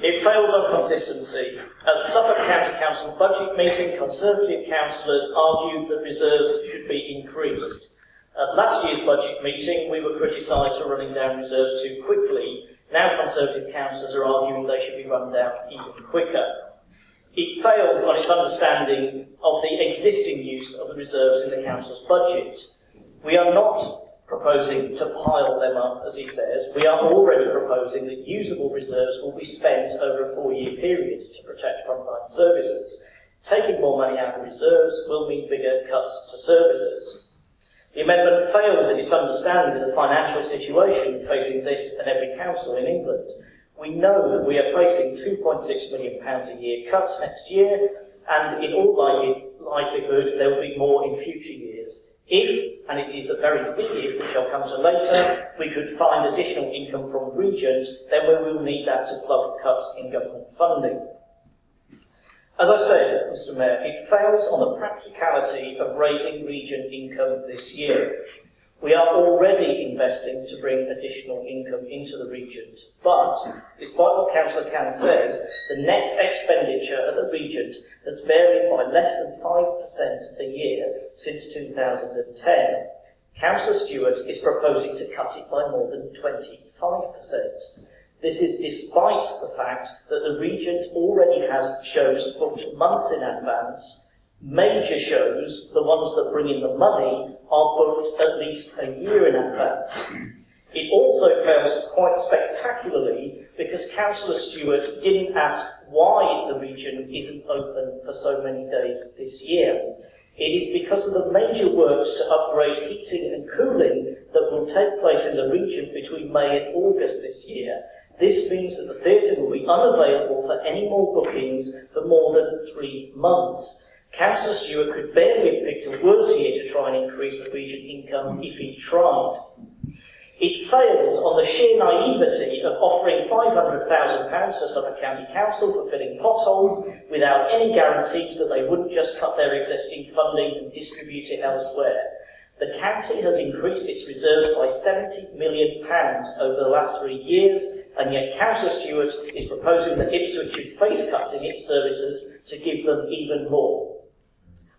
It fails on consistency. At the Suffolk County Council budget meeting, Conservative councillors argued that reserves should be increased. At last year's budget meeting, we were criticised for running down reserves too quickly. Now Conservative councillors are arguing they should be run down even quicker. It fails on its understanding of the existing use of the reserves in the council's budget. We are not proposing to pile them up, as he says. We are already proposing that usable reserves will be spent over a 4-year period to protect frontline services. Taking more money out of reserves will mean bigger cuts to services. The amendment fails in its understanding of the financial situation facing this and every council in England. We know that we are facing £2.6 million a year cuts next year, and in all likelihood there will be more in future years. If, and it is a very big if, which I'll come to later, we could find additional income from regions, then we will need that to plug cuts in government funding. As I said, Mr. Mayor, it fails on the practicality of raising region income this year. We are already investing to bring additional income into the regions, but despite what Councillor Can says, the net expenditure of the regions has varied by less than 5% a year since 2010. Councillor Stewart is proposing to cut it by more than 25%. This is despite the fact that the region already has shows booked months in advance. Major shows, the ones that bring in the money, are booked at least a year in advance. It also fails quite spectacularly because Councillor Stewart didn't ask why the region isn't open for so many days this year. It is because of the major works to upgrade heating and cooling that will take place in the region between May and August this year. This means that the theatre will be unavailable for any more bookings for more than 3 months. Councillor Stewart could barely have picked a worse year to try and increase the region income if he tried. It fails on the sheer naivety of offering £500,000 to Suffolk County Council for filling potholes without any guarantees that they wouldn't just cut their existing funding and distribute it elsewhere. The county has increased its reserves by £70 million over the last 3 years, and yet Councillor Stewart is proposing that Ipswich should face cuts in its services to give them even more.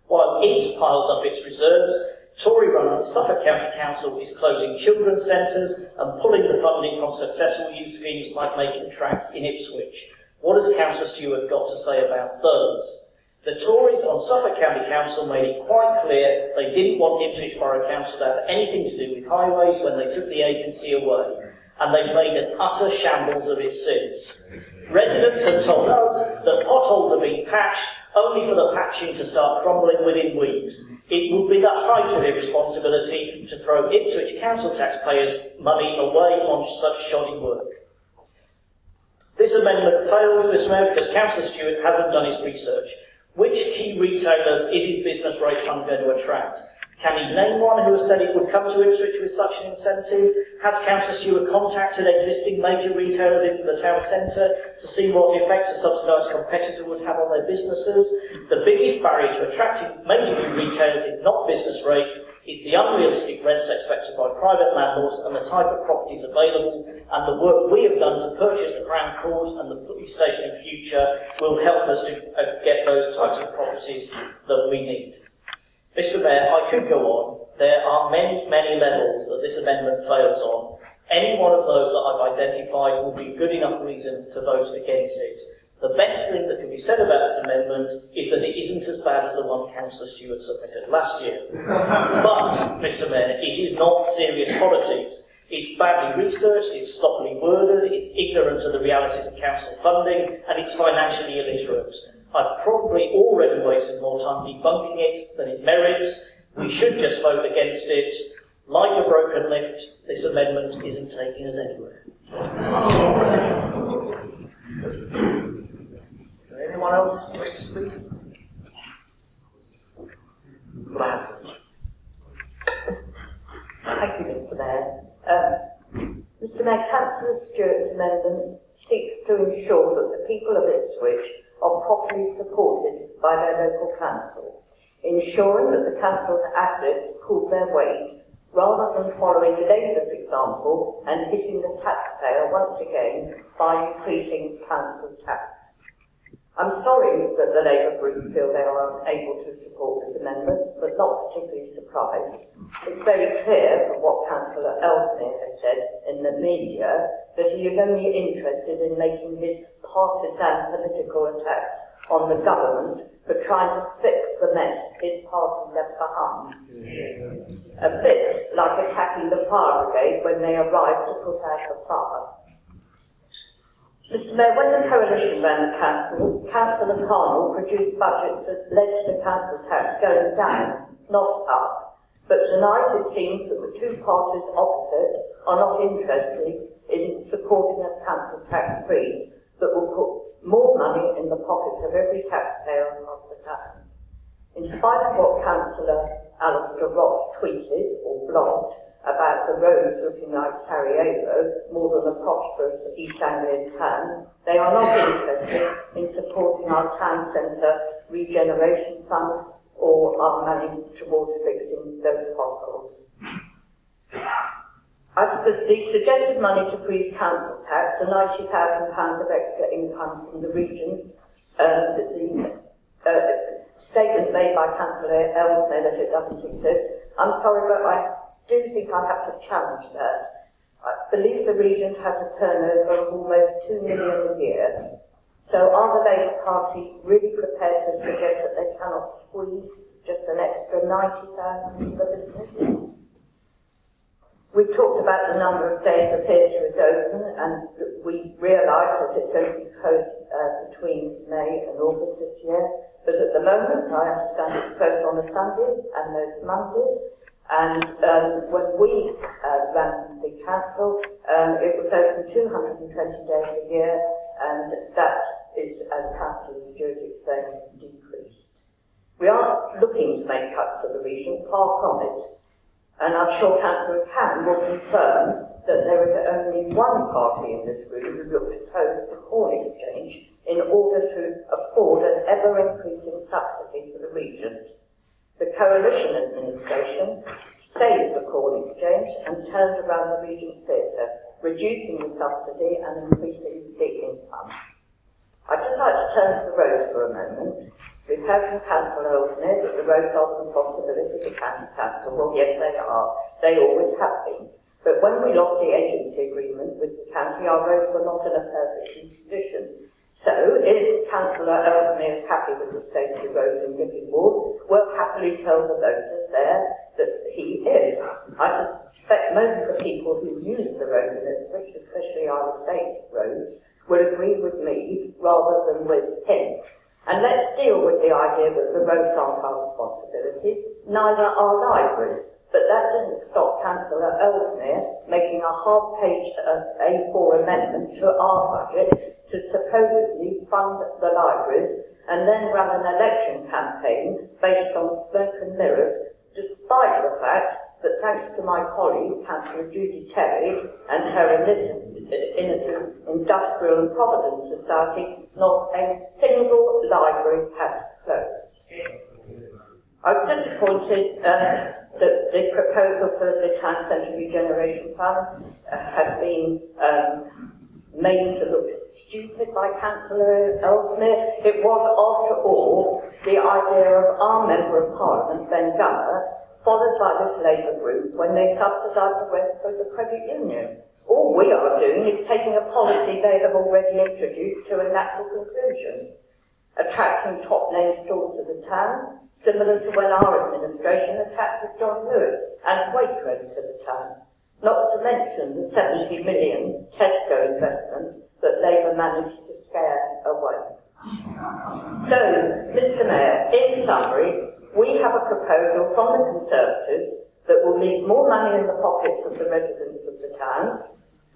While it piles up its reserves, Tory-run Suffolk County Council is closing children's centres and pulling the funding from successful youth schemes like Making Tracks in Ipswich. What has Councillor Stewart got to say about those? The Tories on Suffolk County Council made it quite clear they didn't want Ipswich Borough Council to have anything to do with highways when they took the agency away, and they've made an utter shambles of it since. Residents have told us that potholes are being patched only for the patching to start crumbling within weeks. It would be the height of irresponsibility to throw Ipswich Council taxpayers' money away on such shoddy work. This amendment fails, Mr. Mayor, because Councillor Stewart hasn't done his research. Which key retailers is his business rate fund going to attract? Can he name one who has said it would come to Ipswich with such an incentive? Has Councillor Stewart contacted existing major retailers in the town centre to see what effect a subsidised competitor would have on their businesses? The biggest barrier to attracting major retailers is not business rates, it's the unrealistic rents expected by private landlords and the type of properties available, and the work we have done to purchase the Crown Court and the police station in future will help us to get those types of properties that we need. Mr. Mayor, I could go on. There are many, many levels that this amendment fails on. Any one of those that I've identified will be good enough reason to vote against it. The best thing that can be said about this amendment is that it isn't as bad as the one Councillor Stewart submitted last year. But, Mr. Mayor, it is not serious politics. It's badly researched, it's sloppily worded, it's ignorant of the realities of council funding, and it's financially illiterate. I've probably already wasted more time debunking it than it merits. We should just vote against it. Like a broken lift, this amendment isn't taking us anywhere. Anyone else wish to speak? Last. Thank you, Mr. Mayor. Mr. Mayor, Councillor Stewart's amendment seeks to ensure that the people of Ipswich are properly supported by their local council, ensuring that the council's assets pull their weight rather than following Labour's example and hitting the taxpayer once again by increasing council tax. I'm sorry that the Labour group feel they are unable to support this amendment, but not particularly surprised. It's very clear from what Councillor Ellesmere has said in the media that he is only interested in making his partisan political attacks on the government for trying to fix the mess his party left behind. A bit like attacking the fire brigade when they arrived to put out the fire. Mr. Mayor, when the coalition ran the council, Councillor Carnell produced budgets that led to the council tax going down, not up. But tonight it seems that the two parties opposite are not interested in supporting a council tax freeze that will put more money in the pockets of every taxpayer across the town. In spite of what Councillor Alistair Ross tweeted or blogged about the roads looking like Sarajevo more than a prosperous East Anglian town, they are not interested in supporting our town centre regeneration fund or our money towards fixing those potholes. The suggested money to freeze council tax, the £90,000 of extra income from the region, the statement made by Councillor Ellesmere that it doesn't exist. I'm sorry, but I do think I have to challenge that. I believe the region has a turnover of almost £2 million a year. So are the Labour Party really prepared to suggest that they cannot squeeze just an extra 90,000 from the business? We've talked about the number of days the theatre is open, and we realise that it's going to be closed between May and August this year. But at the moment, I understand it's closed on a Sunday and most Mondays. And when we ran the council, it was open 220 days a year, and that is, as Councillor Stewart explained, decreased. We aren't looking to make cuts to the region, far from it. And I'm sure Councillor Cann will confirm that there is only one party in this group who looked to close the corn exchange in order to afford an ever-increasing subsidy for the region. The coalition administration saved the corn exchange and turned around the Regent Theatre, reducing the subsidy and increasing the income. I'd just like to turn to the roads for a moment. We've heard from Councillor Ellesmere that the roads are the responsibility of the County Council. Well, yes, they are. They always have been. But when we lost the agency agreement with the county, our roads were not in a perfect condition. So, if Councillor Ellesmere is happy with the state of the roads in Gippingwall, we'll happily tell the voters there that he is. I suspect most of the people who use the roads in Ipswich, especially our estate roads, will agree with me rather than with him. And let's deal with the idea that the roads aren't our responsibility, neither are libraries. But that didn't stop Councillor Ellesmere making a half-page A4 amendment to our budget to supposedly fund the libraries and then run an election campaign based on smoke and mirrors, despite the fact that, thanks to my colleague, Councillor Judy Terry, and her innovative Industrial and Providence Society, not a single library has closed. I was disappointed that the proposal for the Town Centre Regeneration Fund has been made to look stupid by Councillor Ellesmere. It was, after all, the idea of our Member of Parliament, Ben Gunner, followed by this Labour group when they subsidised the rent for the credit union. All we are doing is taking a policy they have already introduced to a natural conclusion, attracting top-name stores to the town, similar to when our administration attracted John Lewis and Waitrose to the town, not to mention the 70 million Tesco investment that Labour managed to scare away. So, Mr Mayor, in summary, we have a proposal from the Conservatives that will leave more money in the pockets of the residents of the town,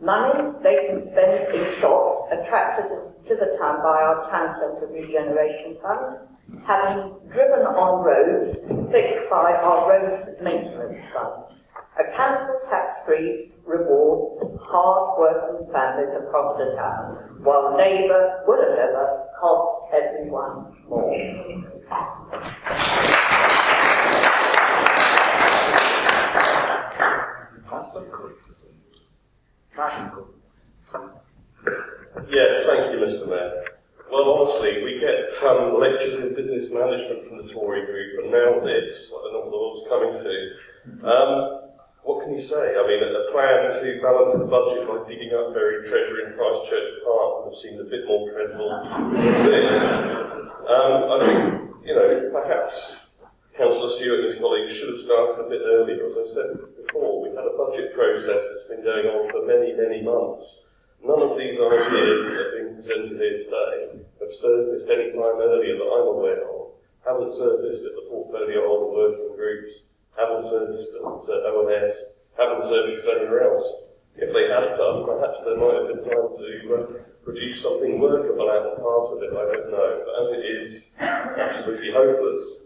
money they can spend in shops attracted to the town by our Town Centre Regeneration Fund, having driven on roads fixed by our Roads Maintenance Fund. A council tax freeze rewards hard-working families across the town, while Labour will, as ever, cost everyone more. Yes, thank you, Mr. Mayor. Well, honestly, we get lectures in business management from the Tory group, and now this, I don't know what the world's coming to. What can you say? I mean, a plan to balance the budget by digging up buried treasure in Christchurch Park would have seemed a bit more credible than this. I think, perhaps Councillor Stewart and his colleagues should have started a bit earlier. As I said before, we've had a budget process that's been going on for many, many months. None of these ideas that have been presented here today have surfaced any time earlier that I'm aware of, haven't surfaced at the portfolio of the working groups, haven't surfaced at ONS, haven't surfaced anywhere else. if they had done, perhaps there might have been time to produce something workable out of part of it, I don't know. But as it is, absolutely hopeless.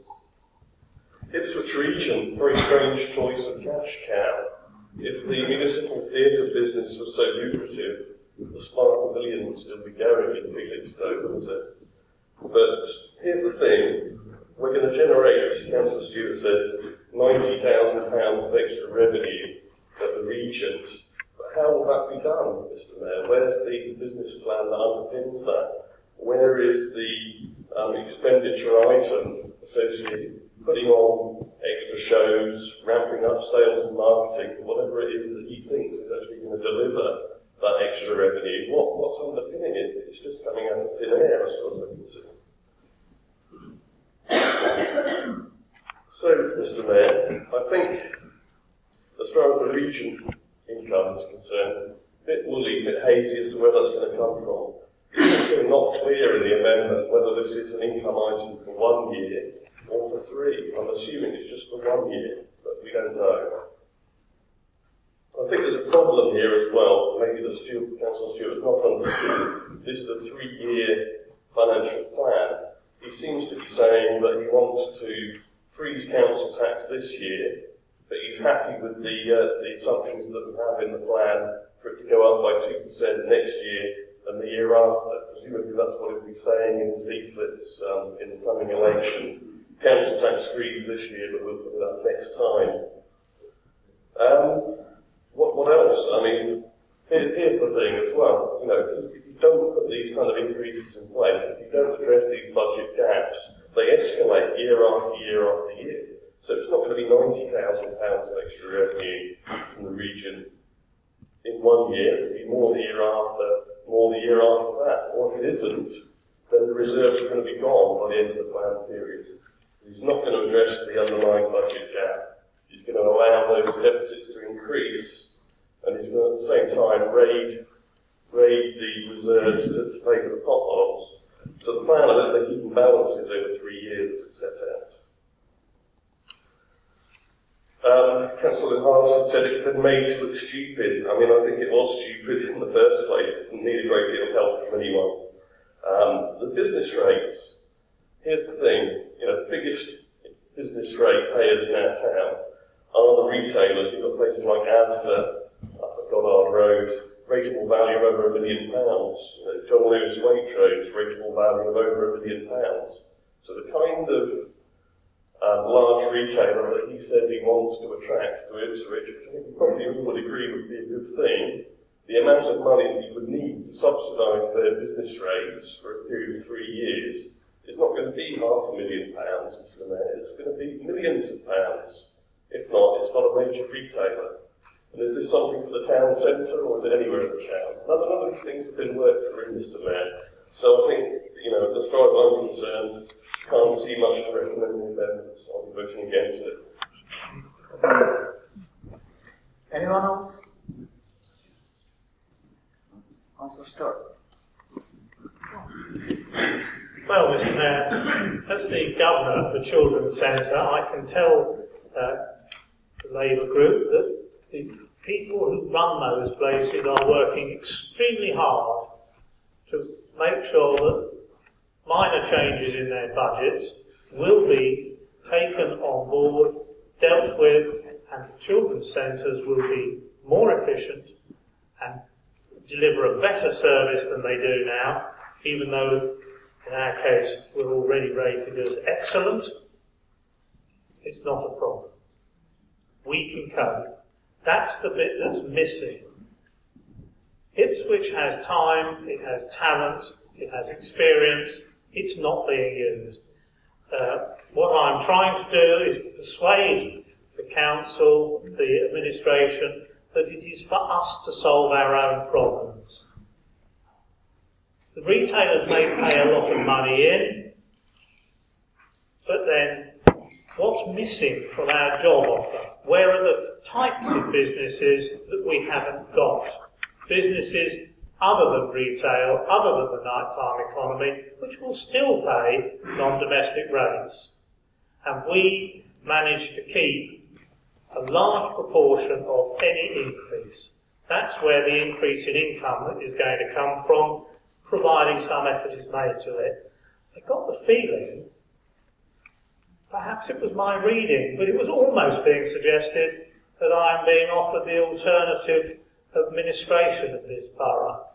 Ipswich region, very strange choice of cash cow. If the municipal theatre business was so lucrative, the Spark Pavilion would still be going in Felixstowe, wouldn't it? But here's the thing, we're going to generate, Councillor Stewart says, £90,000 of extra revenue at the region. But how will that be done, Mr Mayor? Where's the business plan that underpins that? Where is the expenditure item associated with putting on extra shows, ramping up sales and marketing, whatever it is that he thinks is actually going to deliver that extra revenue? What's underpinning it? It's just coming out of thin air, as far as I can see. So, Mr Mayor, I think, as far as the region income is concerned, a bit woolly, a bit hazy as to where that's going to come from. It's really not clear in the amendment whether this is an income item for 1 year or for 3. I'm assuming it's just for 1 year, but we don't know. I think there's a problem here as well. Maybe the Councillor Stewart has not understood. This is a 3-year financial plan. He seems to be saying that he wants to freeze council tax this year, but he's happy with the assumptions that we have in the plan for it to go up by 2% next year and the year after. Presumably that's what he'll be saying in his leaflets in the coming election. Council tax freeze this year, but we'll put it up next time. What else? I mean, here's the thing as well. You know, if you don't put these kind of increases in place, if you don't address these budget gaps, they escalate year after year after year. So it's not going to be £90,000 of extra revenue from the region in 1 year. It'll be more the year after, more the year after that. Or if it isn't, then the reserves are going to be gone by the end of the plan period. He's not going to address the underlying budget gap. He's going to allow those deficits to increase, and he's going to at the same time raid the reserves to pay for the potholes. So the plan, I don't think, even balances over 3 years as it's set out. Councillor Harrison said it had been made to look stupid. I mean, I think it was stupid in the first place. It didn't need a great deal of help from anyone. The business rates, here's the thing, you know, the biggest business rate payers in our town are the retailers. You've got places like Asda, up at Goddard Road, rateable value of over £1 million. You know, John Lewis Waitrose, rateable value of over £1 million. So the kind of large retailer that he says he wants to attract to Ipswich, which I think we probably all would agree would be a good thing, the amount of money that he would need to subsidise their business rates for a period of 3 years is not going to be £500,000, Mr Mayor. It's going to be millions of pounds. If not, it's not a major retailer. And is this something for the town centre, or is it anywhere in the town? None of these things have been worked through, Mr Mayor. So I think, you know, as far as I'm concerned, can't see much to recommend in the amendments. I'll be voting against it. Anyone else? Councillor Stewart. Well, Mr Mayor, as the Governor of the Children's Centre, I can tell the Labour group that the people who run those places are working extremely hard to make sure that minor changes in their budgets will be taken on board, dealt with, and the children's centres will be more efficient and deliver a better service than they do now, even though in our case we're already rated as excellent. It's not a problem. We can cope. That's the bit that's missing. Ipswich has time, it has talent, it has experience. It's not being used. What I'm trying to do is to persuade the council, the administration, that it is for us to solve our own problems. The retailers may pay a lot of money in, but then what's missing from our job offer? Where are the types of businesses that we haven't got? Businesses other than retail, other than the nighttime economy, which will still pay non-domestic rates. And we managed to keep a large proportion of any increase. That's where the increase in income is going to come from, providing some effort is made to it. I got the feeling, perhaps it was my reading, but it was almost being suggested that I'm being offered the alternative administration of this borough.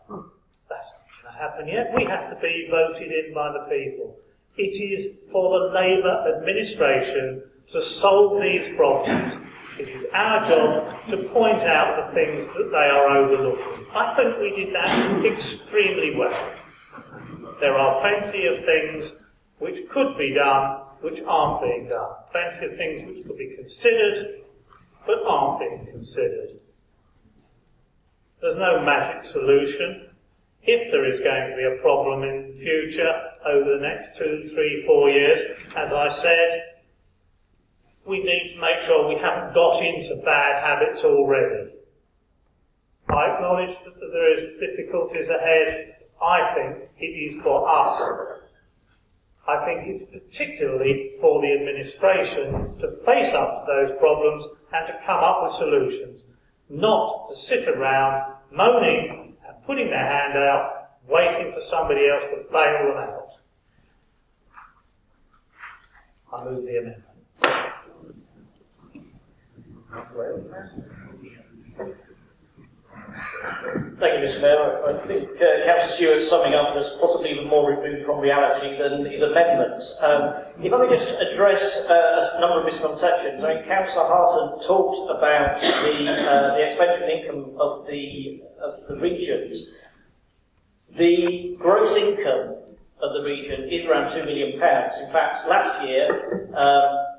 That's not going to happen yet. We have to be voted in by the people. It is for the Labour administration to solve these problems. It is our job to point out the things that they are overlooking. I think we did that extremely well. There are plenty of things which could be done which aren't being done. Plenty of things which could be considered but aren't being considered. There's no magic solution. If there is going to be a problem in the future over the next 2, 3, 4 years, as I said, we need to make sure we haven't got into bad habits already. I acknowledge that there is difficulties ahead. I think it is for us. I think it's particularly for the administration to face up to those problems and to come up with solutions, not to sit around moaning and putting their hand out, waiting for somebody else to bail them out. I move the amendment. Thank you, Mr. Mayor. I think Councillor Stewart's summing up was possibly even more removed from reality than his amendment. If I could just address a number of misconceptions. I mean, Councillor Harson talked about the expenditure and income of the regions. The gross income of the region is around £2 million. In fact, last year,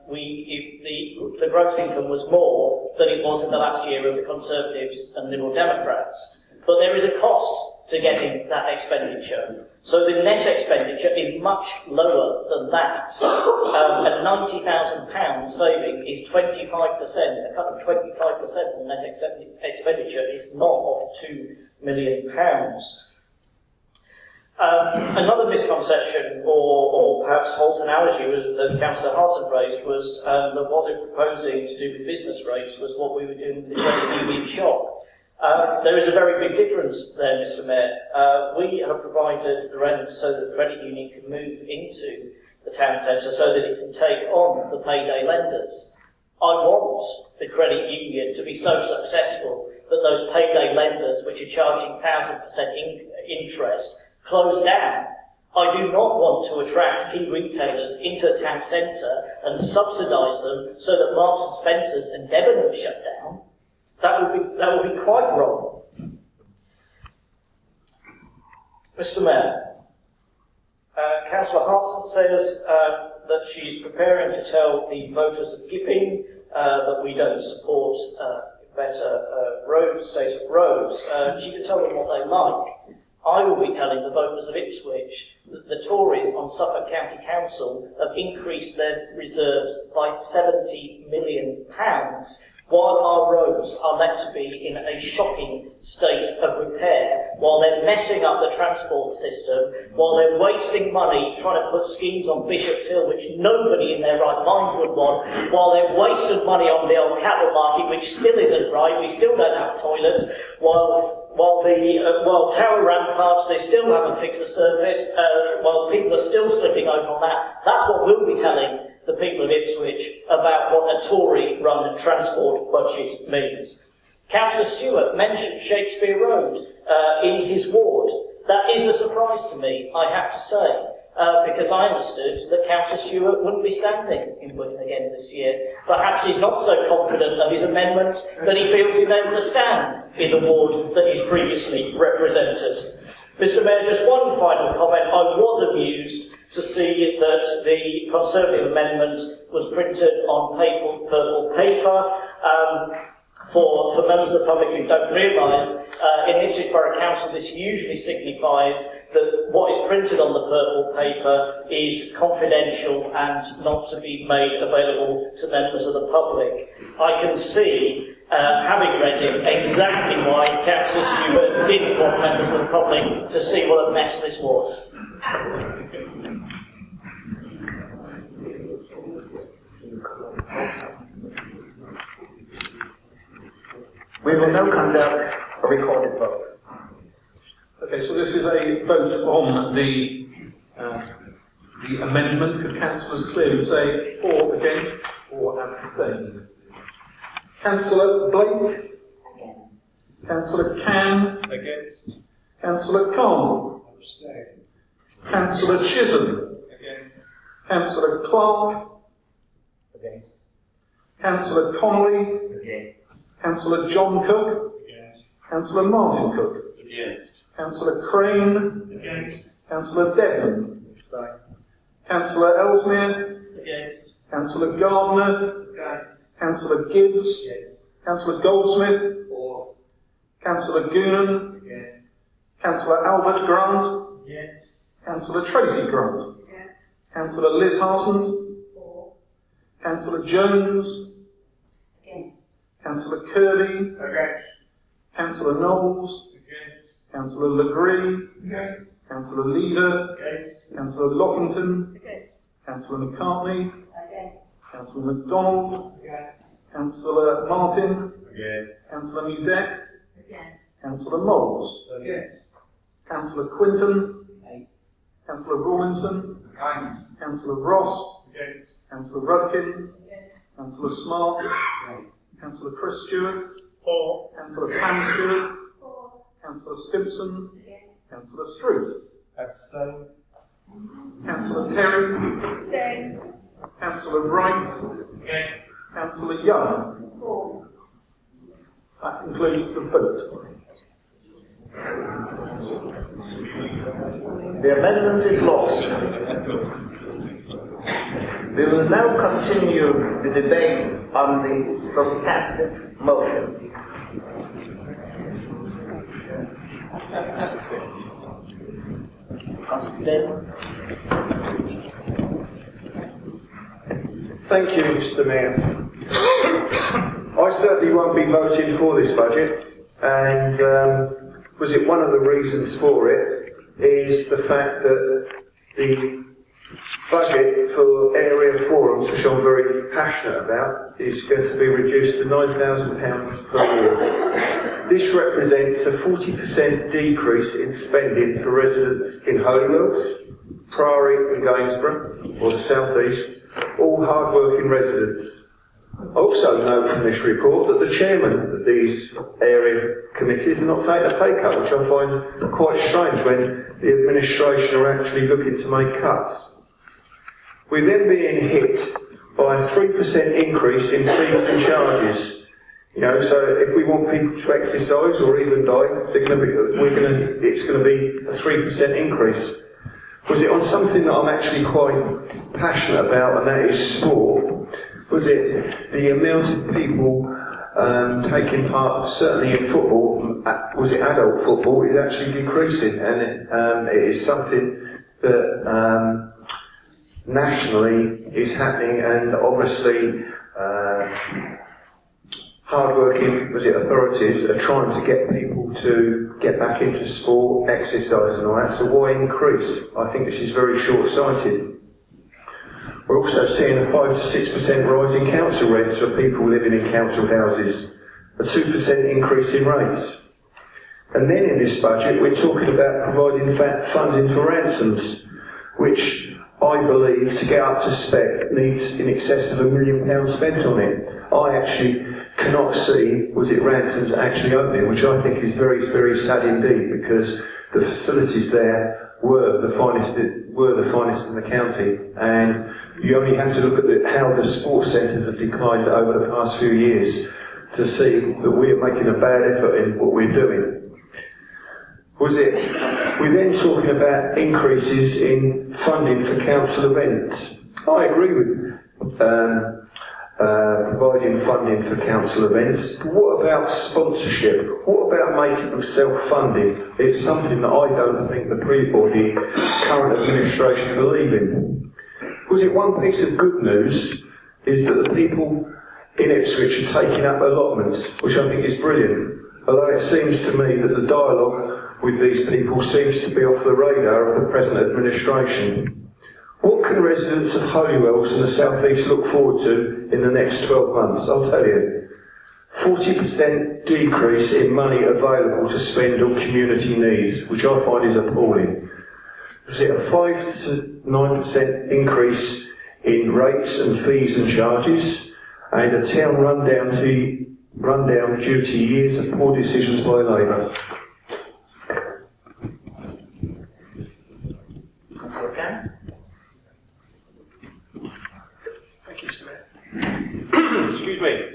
the gross income was more than it was in the last year of the Conservatives and Liberal Democrats. But there is a cost to getting that expenditure. So the net expenditure is much lower than that. A £90,000 saving is 25%. A cut of 25% on net expenditure is not of £2 million. Another misconception, or perhaps false analogy that Councillor Harson raised was that what they were proposing to do with business rates was what we were doing with the credit union shop. There is a very big difference there, Mr. Mayor. We have provided the rent so that the credit union can move into the town centre so that it can take on the payday lenders. I want the credit union to be so successful that those payday lenders, which are charging 1,000% interest, close down. I do not want to attract key retailers into the town centre and subsidise them so that Marks and Spencer's and Debenham shut down. That would be quite wrong. Mr. Mayor, Councillor Harson says that she's preparing to tell the voters of Gipping that we don't support better state of roads. She can tell them what they like. I will be telling the voters of Ipswich that the Tories on Suffolk County Council have increased their reserves by £70 million, while our roads are left to be in a shocking state of repair, while they're messing up the transport system, while they're wasting money trying to put schemes on Bishop's Hill which nobody in their right mind would want, while they've wasted money on the old cattle market which still isn't right, we still don't have toilets, while Tower ramparts, they still haven't fixed the surface, while people are still slipping over on that. That's what we'll be telling the people of Ipswich about what a Tory-run transport budget means. Councillor Stewart mentioned Shakespeare Road in his ward. That is a surprise to me, I have to say, because I understood that Councillor Stewart wouldn't be standing in Wigan again this year. Perhaps he's not so confident of his amendment that he feels he's able to stand in the ward that he's previously represented. Mr. Mayor, just one final comment. I was amused to see that the Conservative amendment was printed on purple paper. For members of the public who don't realise, in Ipswich Borough Council this usually signifies that what is printed on the purple paper is confidential and not to be made available to members of the public. I can see, having read it, exactly why Councillor Stewart didn't want members of the public to see what a mess this was. We will now conduct a recorded vote. Okay, so this is a vote on the amendment. Could councillors clearly say for, against, or abstain? Councillor Blake? Against. Councillor Can? Against. Councillor Carnell? Abstain. Councillor Chisholm? Against. Councillor Clark? Against. Councillor Connolly? Against. Councillor John Cook? Against. Councillor Martin Cook? Against. Councillor Crane? Against. Councillor Devlin? Abstain. Councillor Ellesmere? Against. Councillor Gardner? Against. Councillor Gibbs? Against. Councillor Goldsmith? For. Councillor Goonan? Against. Councillor Albert Grant? Against. Councillor Tracy Grant? Against. Councillor Liz Harsons? For. Councillor Jones? Against. Councillor Kirby? Against. Councillor Knowles? Against. Councillor Legree? Against. Councillor Leader? Against. Councillor Lockington? Against. Councillor McCartney? Against. Councillor MacDonald? Against. Councillor Martin? Against. Councillor Newdeck? Against. Councillor Moles? Against. Councillor Quinton? Against. Councillor Rawlinson? Against. Councillor Ross? Against. Councillor Rudkin? Against. Councillor Smart? Against. Councillor Chris Stewart? For. Councillor Pam Stewart? For. Councillor Stimpson? Against. Councillor Struth? Abstain. Councillor Terry? Abstain. Councillor Wright? Against. Councillor Young? For. That concludes the vote. The amendment is lost. We will now continue the debate on the substantive motion. Thank you, Mr. Mayor. I certainly won't be voting for this budget, and was it one of the reasons for it is the fact that the budget for area forums, which I'm very passionate about, is going to be reduced to £9,000 per year. This represents a 40% decrease in spending for residents in Holywells, Priory and Gainsborough, or the South East, all hard-working residents. I also note from this report that the chairman of these area committees are not taking a pay cut, which I find quite strange when the administration are actually looking to make cuts. We're then being hit by a 3% increase in fees and charges. You know, so if we want people to exercise or even die, it's going to be a 3% increase. Was it on something that I'm actually quite passionate about, and that is sport? Was it the amount of people taking part, certainly in football, was it adult football, is actually decreasing, and it is something that nationally is happening, and obviously hard-working, authorities are trying to get people to get back into sport, exercise and all that, so why increase? I think this is very short-sighted. We're also seeing a 5 to 6% rise in council rents for people living in council houses, a 2% increase in rates. And then in this budget we're talking about providing funding for ransoms, which I believe, to get up to spec, needs in excess of £1 million spent on it. I actually cannot see, ransoms actually opening, which I think is very, very sad indeed, because the facilities there were the finest in the county, and you only have to look at how the sports centres have declined over the past few years to see that we are making a bad effort in what we're doing. We're then talking about increases in funding for council events. I agree with providing funding for council events, but what about sponsorship? What about making them self-funding? It's something that I don't think the pre-body current administration believe in. Was it one piece of good news is that the people in Ipswich are taking up allotments, which I think is brilliant, although it seems to me that the dialogue with these people seems to be off the radar of the present administration. What can residents of Holywells and the South East look forward to in the next 12 months? I'll tell you. 40% decrease in money available to spend on community needs, which I find is appalling. Was it a 5 to 9% increase in rates and fees and charges, and a town rundown due to years of poor decisions by Labour? Thank you, Mr. Mayor. Excuse me.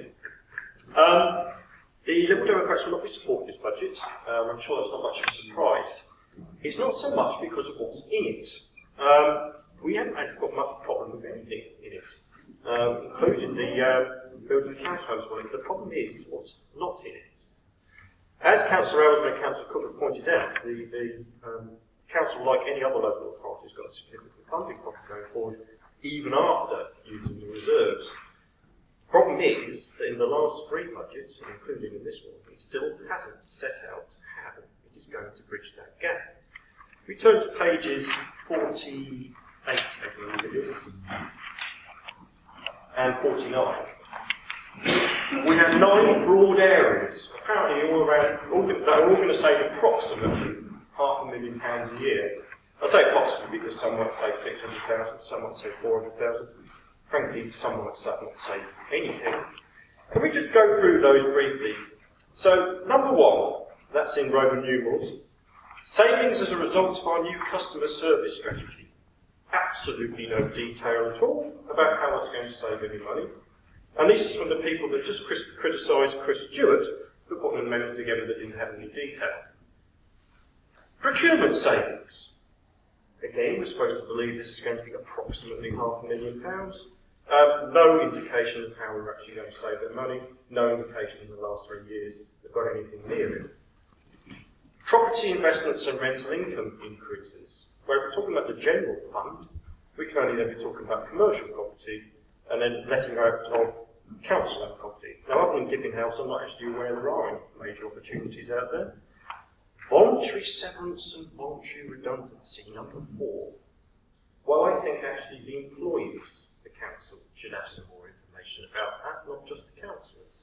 The Liberal Democrats will not be supporting this budget. I'm sure that's not much of a surprise. It's not so much because of what's in it. We haven't actually got much problem with anything in it, including the building the council homes. Well, the problem is what's not in it. As Councillor Ellsworth and Councillor Cook have pointed out, the council, like any other local authority, has got a significant funding problem going forward, even after using the reserves. The problem is that in the last 3 budgets, including in this one, it still hasn't set out how it is going to bridge that gap. We turn to pages 48, I believe it is, and 49. We have 9 broad areas, apparently all around, that are all going to save approximately £500,000 a year. I say approximately because some might say 600,000, some might say 400,000. Frankly, some might not say anything. Can we just go through those briefly? So, number 1, that's in Roman numerals. Savings as a result of our new customer service strategy. Absolutely no detail at all about how it's going to save any money. And this is from the people that just criticised Chris Stewart for putting an amendment together that didn't have any detail. Procurement savings. Again, we're supposed to believe this is going to be approximately £500,000. No indication of how we're actually going to save that money. No indication in the last 3 years they've got anything near it. Property investments and rental income increases. Where if we're talking about the general fund, we can only then be talking about commercial property and then letting out of council-owned property. Now, other than Gipping House, I'm not actually aware there are any major opportunities out there. Voluntary severance and voluntary redundancy, number 4. Well, I think actually the employees of the council should have some more information about that, not just the councillors.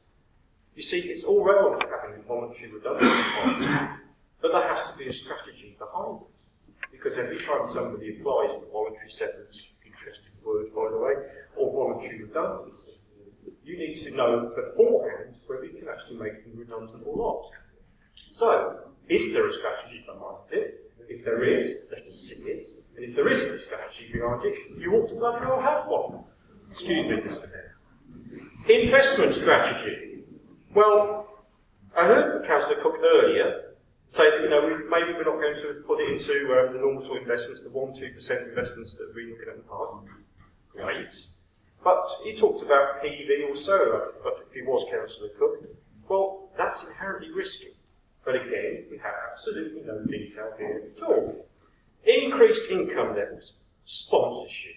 You see, it's all relevant having a voluntary redundancy policy, but there has to be a strategy behind it. Because every time somebody applies for voluntary severance, interesting word by the way, or voluntary redundancy, you need to know beforehand whether you can actually make them redundant or not. So, is there a strategy behind it? If there is, let us see it. And if there isn't a strategy behind it, you ought to bloody well have one. Excuse me, Mr. Mayor. Investment strategy. Well, I heard Councillor Cook earlier say that, maybe we're not going to put it into the normal sort of investments, the 1-2% investments that we're looking at in the past. Great. But he talked about PV or solar, but if he was Councillor Cook. Well, that's inherently risky. But again, we have absolutely no detail here at all. Increased income levels. Sponsorship.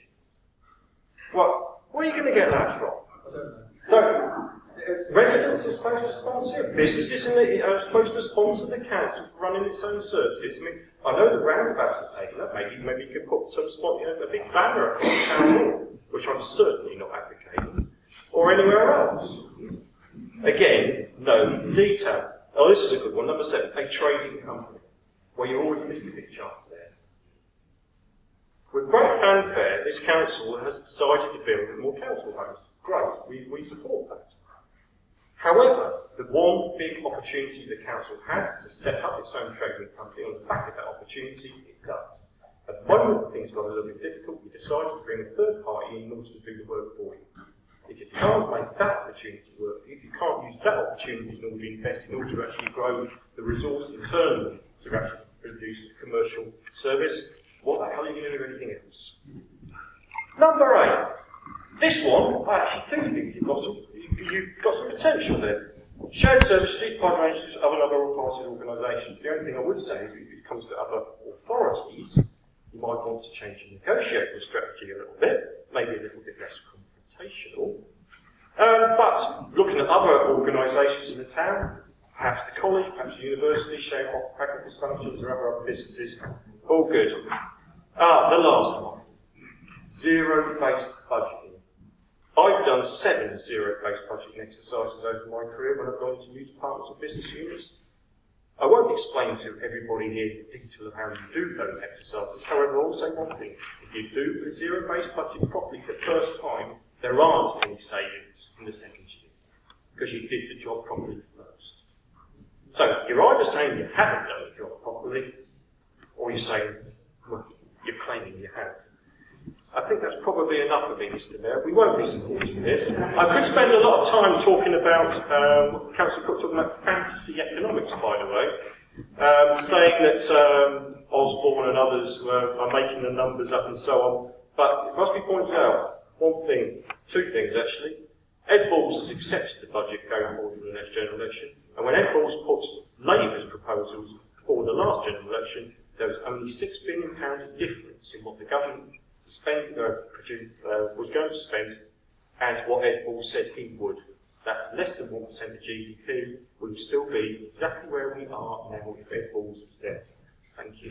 Well, where are you going to get that from? So, residents are supposed to sponsor it. Businesses are supposed to sponsor the council for running its own services. I mean, I know the roundabouts are taking that. Maybe you could put some a big banner across the town hall, which I'm certainly not advocating, or anywhere else. Again, no detail. Oh, this is a good one. Number 7, a trading company. Well, you already missed a big chance there. With great fanfare, this council has decided to build more council homes. Great, we support that. However, the one big opportunity the council had to set up its own trading company, on the back of that opportunity, it does. At the moment, things got a little bit difficult. We decided to bring a third party in order to do the work for you. If you can't make that opportunity work, if you can't use that opportunity in order to invest, in order to actually grow the resource internally to actually produce commercial service, what the hell are you going to do anything else? Number 8. This one, I actually do think you've got some potential there. Shared service, street pod arrangements of other authorities and organisations. The only thing I would say is if it comes to other authorities, you might want to change your negotiating strategy a little bit, maybe a little bit less confrontational. But looking at other organisations in the town, perhaps the college, perhaps the university, sharing off practice functions or other businesses, all good. The last one. Zero-based budgeting. I've done 7 zero-based budgeting exercises over my career when I've gone into new departments or business units. I won't explain to everybody here the detail of how you do those exercises. However, I'll say one thing. If you do a zero-based budget properly for the first time, there aren't any savings in the second year, because you did the job properly first. So, you're either saying you haven't done the job properly, or you're saying, well, you're claiming you have. I think that's probably enough of it, Mr. Mayor. We won't be supporting this. I could spend a lot of time talking about, Councillor Cook talking about fantasy economics, by the way, saying that Osborne and others are making the numbers up and so on. But it must be pointed out, one thing, 2 things actually. Ed Balls has accepted the budget going forward for the next general election, and when Ed Balls put Labour's proposals for the last general election, there was only £6 billion difference in what the government was going to spend and what Ed Balls said he would. That's less than 1% of GDP. We would still be exactly where we are now if Ed Balls was there. Thank you.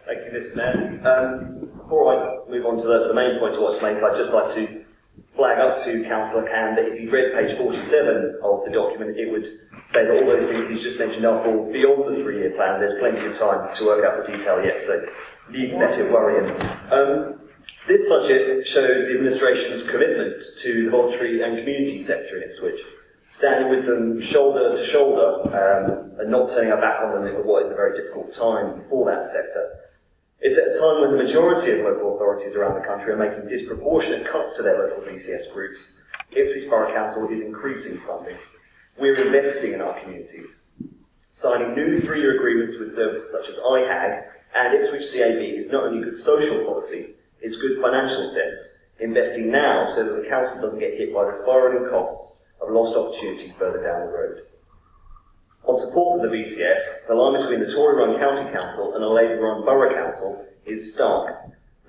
Thank you, Mr. Mayor. Before I move on to the main points I want to make, I'd just like to flag up to Councillor Can that if you read page 47 of the document, it would say that all those things he's just mentioned are for beyond the 3-year plan. There's plenty of time to work out the detail yet, so leave let it worry him. This budget shows the administration's commitment to the voluntary and community sector in Ipswich, standing with them shoulder to shoulder and not turning our back on them in what is a very difficult time for that sector. It's at a time when the majority of local authorities around the country are making disproportionate cuts to their local BCS groups. Ipswich Borough Council is increasing funding. We're investing in our communities. Signing new 3-year agreements with services such as IHAG and Ipswich CAB is not only good social policy, it's good financial sense. Investing now so that the council doesn't get hit by the spiralling costs of lost opportunity further down the road. On support for the BCS, the line between the Tory-run County Council and a Labour-run Borough Council is stark.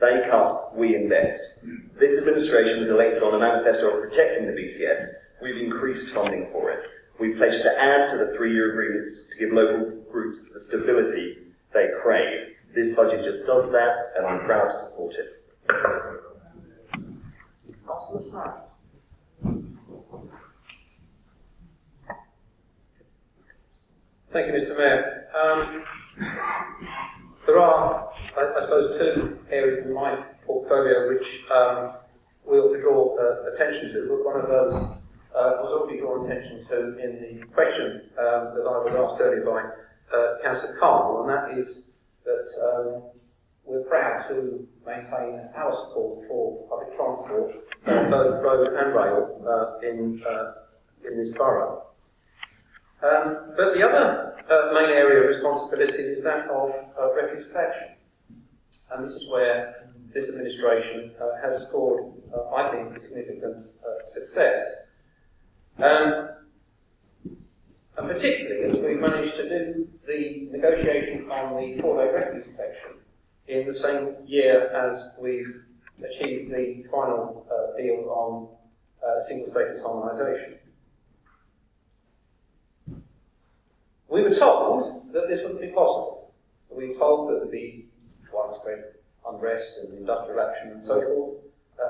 They cut, we invest. This administration was elected on a manifesto of protecting the BCS. We've increased funding for it. We've pledged to add to the 3-year agreements to give local groups the stability they crave. This budget just does that, and I'm proud to support it. Councillor Smith. Thank you, Mr. Mayor. There are, I suppose, 2 areas in my portfolio which we ought to draw attention to. But one of those was already drawn attention to in the question that I was asked earlier by Councillor Carnell, and that is that we're proud to maintain our support for public transport, both road and rail, in this borough. But the other main area of responsibility is that of refuse collection. And this is where this administration has scored, I think, significant success. And particularly as we managed to do the negotiation on the 4-day refuse collection in the same year as we've achieved the final deal on single status harmonisation. We were told that this wouldn't be possible. We were told that there would be widespread unrest and industrial action and so forth.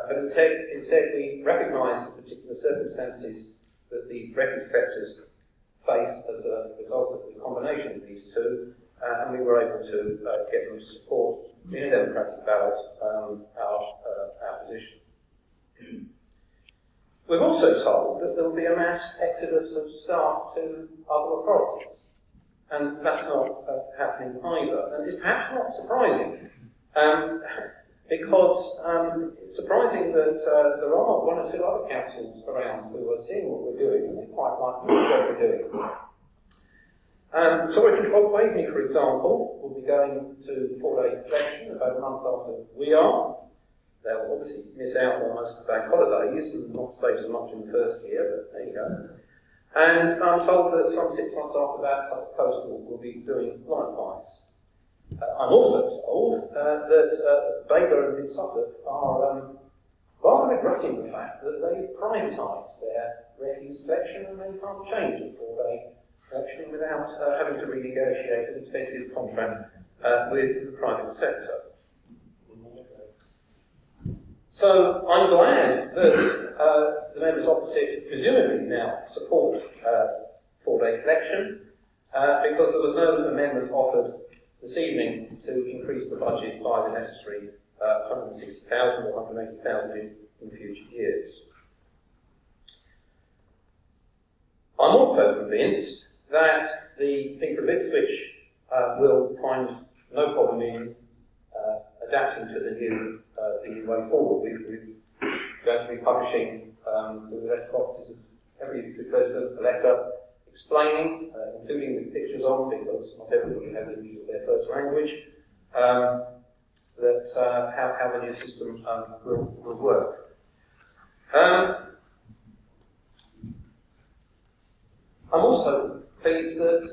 But instead we recognised the particular circumstances that the refuse collectors faced as a result of the combination of these 2, and we were able to get them to support in a democratic ballot our position. We're also told that there will be a mass exodus of staff to other authorities. And that's not happening either. And it's perhaps not surprising, because it's surprising that there are 1 or 2 other councils around who are seeing what we're doing and they quite like what we're doing. Tory Controlled Waveney, for example, will be going to 4-day collection about a month after we are. They'll obviously miss out on most of the bank holidays and not save so much in the first year, but there you go. And I'm told that some 6 months after that, Suffolk Coastal will be doing likewise. I'm also told that Baber and Mid Suffolk are rather regretting the fact that they've privatised their refuse collection and they can't change it 4-day collection without having to renegotiate an expensive contract with the private sector. So I'm glad that the members opposite presumably now support 4-day collection, because there was no amendment offered this evening to increase the budget by the necessary 160,000 or 180,000 in future years. I'm also convinced that the people of Ipswich will find no problem in adapting to the new way forward. We're going to be publishing to the rest of offices of every president a letter explaining, including with pictures on, because not everybody has the use of their first language, that how the new system will work. I'm also pleased that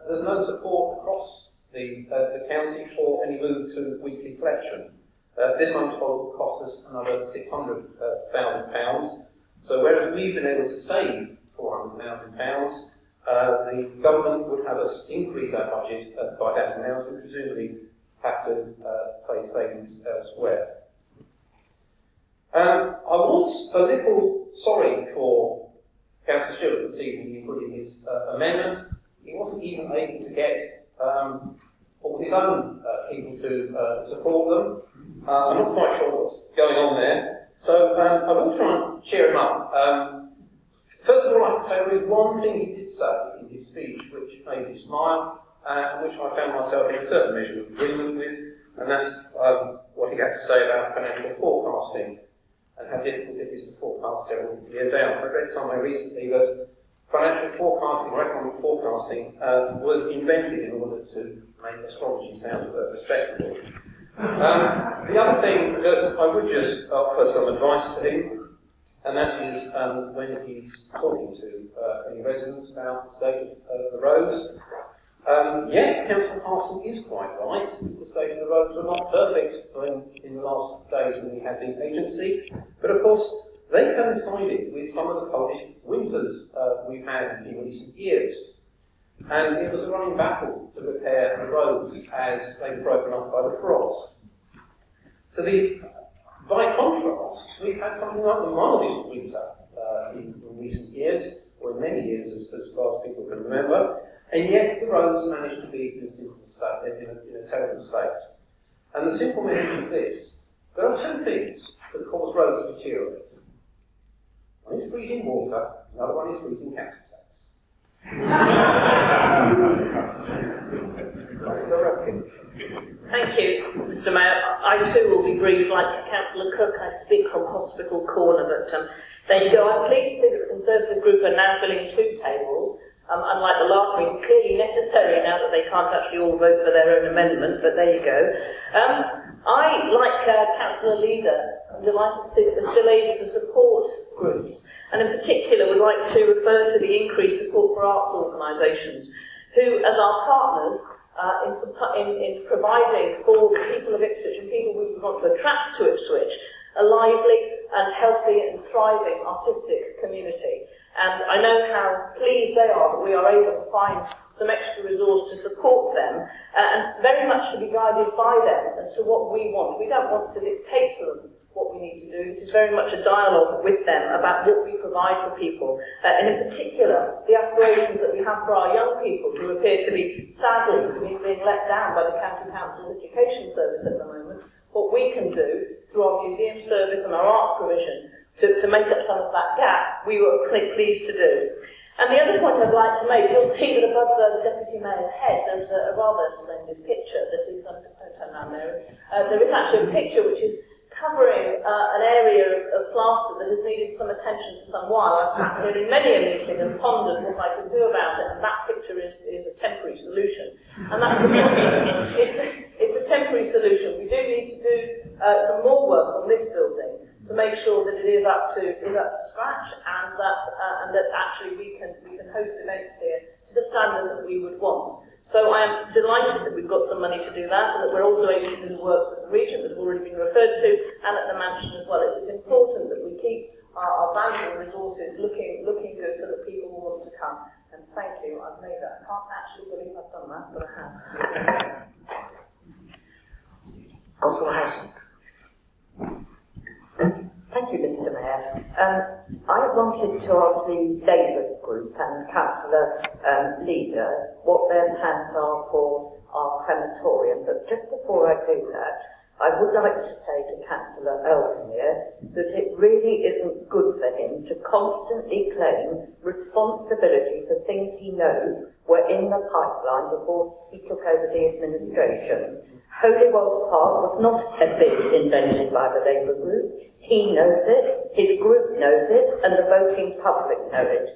there's no support across the county for any move to weekly collection. This, I'm told, will cost us another £600,000. So whereas we've been able to save £400,000, the government would have us increase our budget by that amount and presumably have to face savings elsewhere. I was a little sorry for Councillor Stewart this evening in putting his amendment. He wasn't even able to get all his own people to support them. I'm not quite sure what's going on there. So I will try and cheer him up. First of all, I have to say there is one thing he did say in his speech which made me smile, and which I found myself in a certain measure of agreement with, and that's what he had to say about financial forecasting and how difficult it is to forecast several years out. I read somewhere recently that financial forecasting or economic forecasting was invented in order to make astrology sound respectable. The other thing that I would just offer some advice to him, and that is when he's talking to any residents about the state of the roads. Yes, Councillor Parson is quite right. The state of the roads were not perfect in the last days when we had the agency, but of course they coincided with some of the coldest winters we've had in recent years. And it was a running battle to repair the roads as they were broken up by the frost. So by contrast, we've had something like the mildest winter in recent years, or in many years as far as people can remember, and yet the roads managed to be in a simple state, in a terrible state. And the simple message is this: there are two things that cause roads to deteriorate. One is freezing water, the other one is freezing council tax. Thank you, Mr. Mayor. I too will be brief, like Councillor Cook. I speak from Hospital Corner, but there you go. I'm pleased that the Conservative group are now filling 2 tables. Unlike the last meeting, clearly necessary now that they can't actually all vote for their own amendment, but there you go. I, like Councillor Leader, I'm delighted to see that we're still able to support groups, and in particular would like to refer to the increased support for arts organisations, who, as our partners, in providing for the people of Ipswich and people we want to attract to Ipswich, a lively and healthy and thriving artistic community. And I know how pleased they are that we are able to find some extra resource to support them, and very much to be guided by them as to what we want. We don't want to dictate to them what we need to do. This is very much a dialogue with them about what we provide for people, and in particular the aspirations that we have for our young people, who appear to be sadly being let down by the County Council's education service at the moment. What we can do through our museum service and our arts provision to make up some of that gap, we were pleased to do. And the other point I'd like to make, you'll see that above the Deputy Mayor's head there's a rather splendid picture that is, turn around there, there is actually a picture which is covering an area of plaster that has needed some attention for some while. I've sat here in many a meeting and pondered what I could do about it, and that picture is a temporary solution. And that's the point. It's a temporary solution. We do need to do some more work on this building to make sure that it is up to scratch, and that actually we can host events here to the standard that we would want. So I am delighted that we've got some money to do that, and that we're also able to do the works at the region that have already been referred to, and at the mansion as well. It's important that we keep our bands and resources looking good so that people will want to come. And thank you, I've made that. I can't actually believe I've done that, but I have. Councillor Harrison. Thank you, Mr. Mayor. I wanted to ask the Labour group and Councillor Leader what their plans are for our crematorium, but just before I do that, I would like to say to Councillor Ellesmere that it really isn't good for him to constantly claim responsibility for things he knows were in the pipeline before he took over the administration. Holywell's Park was not a bid invented by the Labour group. He knows it, his group knows it, and the voting public know it.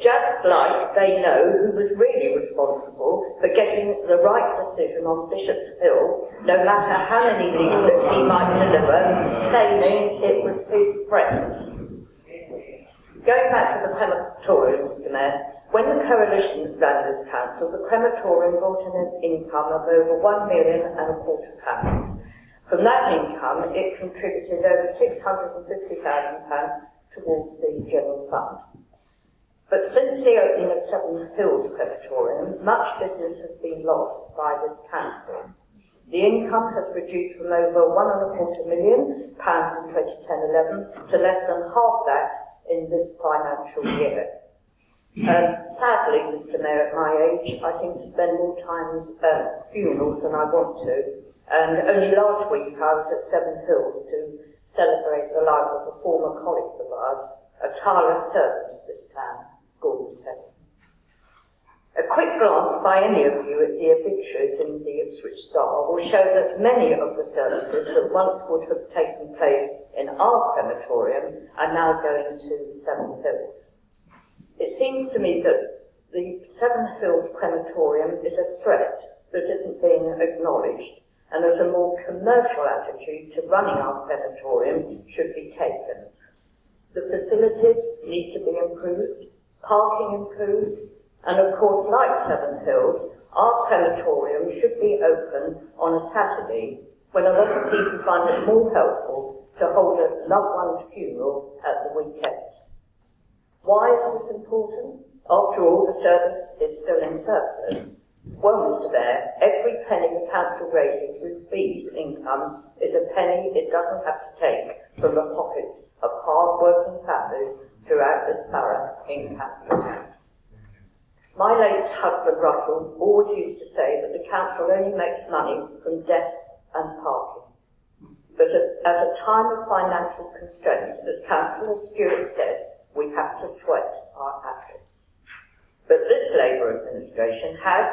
Just like they know who was really responsible for getting the right decision on Bishop's Hill, no matter how many leaflets he might deliver, claiming it was his friends. Going back to the crematorium, Mr. Mayor, when the coalition ran this council, the crematorium brought in an income of over £1.25 million. From that income, it contributed over £650,000 towards the general fund. But since the opening of Seven Hills Crematorium, much business has been lost by this council. The income has reduced from over £1.25 million in 2010-11 to less than half that in this financial year. Sadly, Mr. Mayor, at my age, I seem to spend more time at funerals than I want to. And only last week I was at Seven Hills to celebrate the life of a former colleague of ours, a tireless servant of this town, Gordon Kelly. A quick glance by any of you at the obituaries in the Ipswich Star will show that many of the services that once would have taken place in our crematorium are now going to Seven Hills. It seems to me that the Seven Hills crematorium is a threat that isn't being acknowledged, and as a more commercial attitude to running our crematorium should be taken. The facilities need to be improved, parking improved, and of course, like Seven Hills, our crematorium should be open on a Saturday when a lot of people find it more helpful to hold a loved one's funeral at the weekend. Why is this important? After all, the service is still in surplus. Well, Mr. Mayor, every penny the council raises through fees income is a penny it doesn't have to take from the pockets of hard-working families throughout this borough in council tax. My late husband, Russell, always used to say that the council only makes money from death and parking. But at a time of financial constraint, as Councillor Stewart said, we have to sweat our assets. But this Labour administration has,